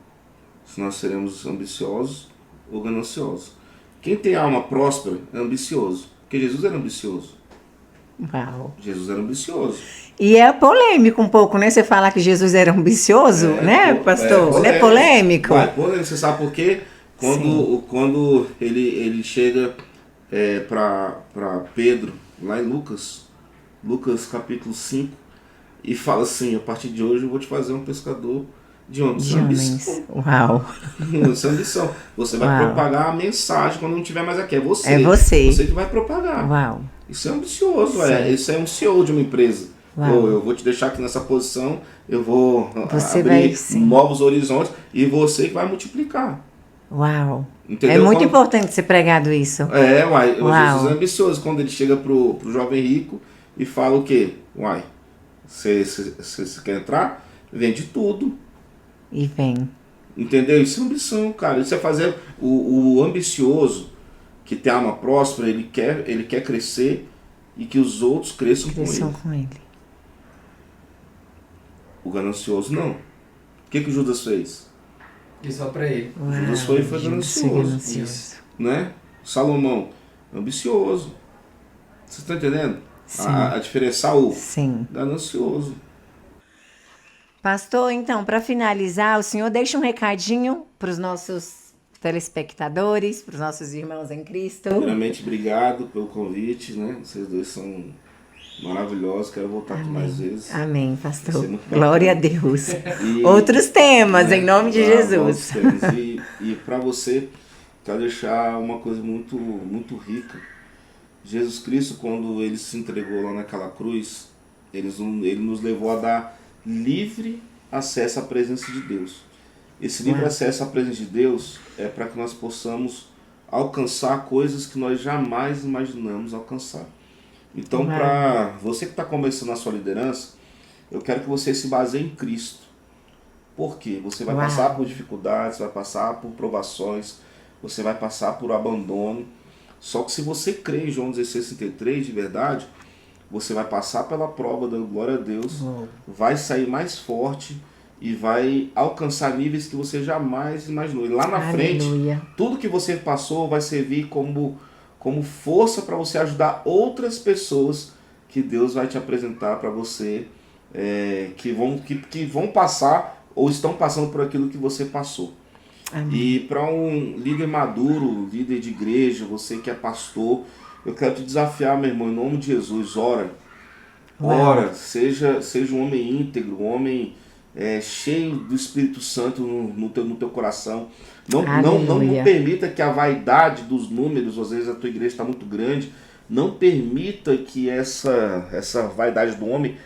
se nós seremos ambiciosos ou gananciosos. Quem tem alma próspera é ambicioso. Porque Jesus era ambicioso. Uau. Jesus era ambicioso. E é polêmico um pouco, né? Você falar que Jesus era ambicioso, né, pastor? Não é polêmico? É polêmico. Você sabe por quê? Quando ele chega para Pedro, lá em Lucas capítulo 5, e fala assim: a partir de hoje eu vou te fazer um pescador de homens. De homens. Uau. Isso é ambição. Você vai propagar a mensagem quando não tiver mais aqui. É você. É você. Você que vai propagar. Uau. Isso é ambicioso. Isso é um CEO de uma empresa. Eu vou te deixar aqui nessa posição, eu vou abrir novos horizontes, e você que vai multiplicar. Uau. Entendeu? É muito importante ser pregado isso. Jesus é ambicioso quando ele chega pro jovem rico e fala o quê? Você quer entrar? Vende tudo. E vem. Entendeu? Isso é ambição, cara. Isso é fazer o ambicioso, que tem alma próspera, ele quer crescer e que os outros cresçam com ele. O ganancioso não. O que o Judas fez? E só pra ele. O Judas foi ganancioso. Né? Salomão, ambicioso. Você está entendendo? A diferenciar o ganancioso. Pastor, então, para finalizar, o senhor deixa um recadinho para os nossos telespectadores, para os nossos irmãos em Cristo. Primeiramente, obrigado pelo convite, né? Vocês dois são maravilhosos, quero voltar aqui mais vezes. Amém, pastor. Glória a Deus. E, outros temas, em nome de Jesus. E para você, quero deixar uma coisa muito, muito rica. Jesus Cristo, quando ele se entregou lá naquela cruz, ele nos levou a dar livre acesso à presença de Deus. Esse livre acesso à presença de Deus é para que nós possamos alcançar coisas que nós jamais imaginamos alcançar. Então, para você que está começando a sua liderança, eu quero que você se baseie em Cristo. Por quê? Você vai passar por dificuldades, vai passar por provações, você vai passar por abandono. Só que se você crê em João 16:33 de verdade, você vai passar pela prova dando glória a Deus, vai sair mais forte e vai alcançar níveis que você jamais imaginou. E lá na frente, tudo que você passou vai servir como força para você ajudar outras pessoas que Deus vai te apresentar para você, que vão passar ou estão passando por aquilo que você passou. Amém. E para um líder maduro, líder de igreja, você que é pastor, eu quero te desafiar, meu irmão, em nome de Jesus, ora, seja um homem íntegro, um homem cheio do Espírito Santo no teu coração. Não permita que a vaidade dos números, às vezes a tua igreja está muito grande, não permita que essa vaidade do homem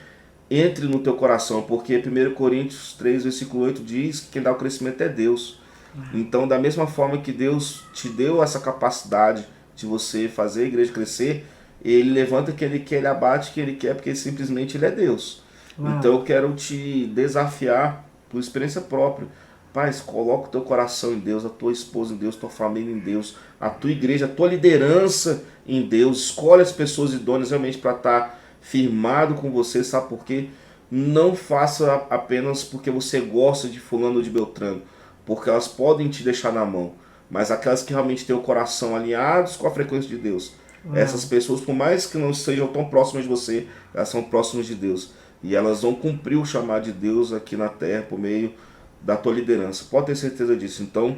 entre no teu coração, porque 1 Coríntios 3, versículo 8 diz que quem dá o crescimento é Deus. Então, da mesma forma que Deus te deu essa capacidade de você fazer a igreja crescer, ele levanta quem ele quer, ele abate quem ele quer, porque simplesmente ele é Deus. Uau. Então eu quero te desafiar por experiência própria. Pai, coloca o teu coração em Deus, a tua esposa em Deus, tua família em Deus, a tua igreja, a tua liderança em Deus. Escolhe as pessoas idôneas realmente para estar firmado com você, sabe por quê? Não faça apenas porque você gosta de fulano ou de Beltrano, porque elas podem te deixar na mão, mas aquelas que realmente têm o coração alinhados com a frequência de Deus. Essas pessoas, por mais que não sejam tão próximas de você, elas são próximas de Deus. E elas vão cumprir o chamado de Deus aqui na terra por meio da tua liderança. Pode ter certeza disso. Então,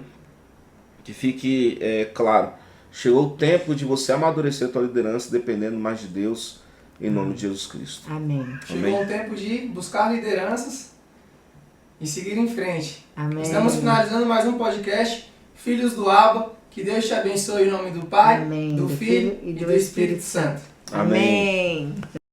que fique claro, chegou o tempo de você amadurecer a tua liderança dependendo mais de Deus, em nome de Jesus Cristo. Amém. Chegou o tempo de buscar lideranças e seguir em frente. Amém. Estamos finalizando mais um podcast, Filhos do Abba. Que Deus te abençoe em nome do Pai, Amém. do Filho e do Espírito Santo. Amém. Amém.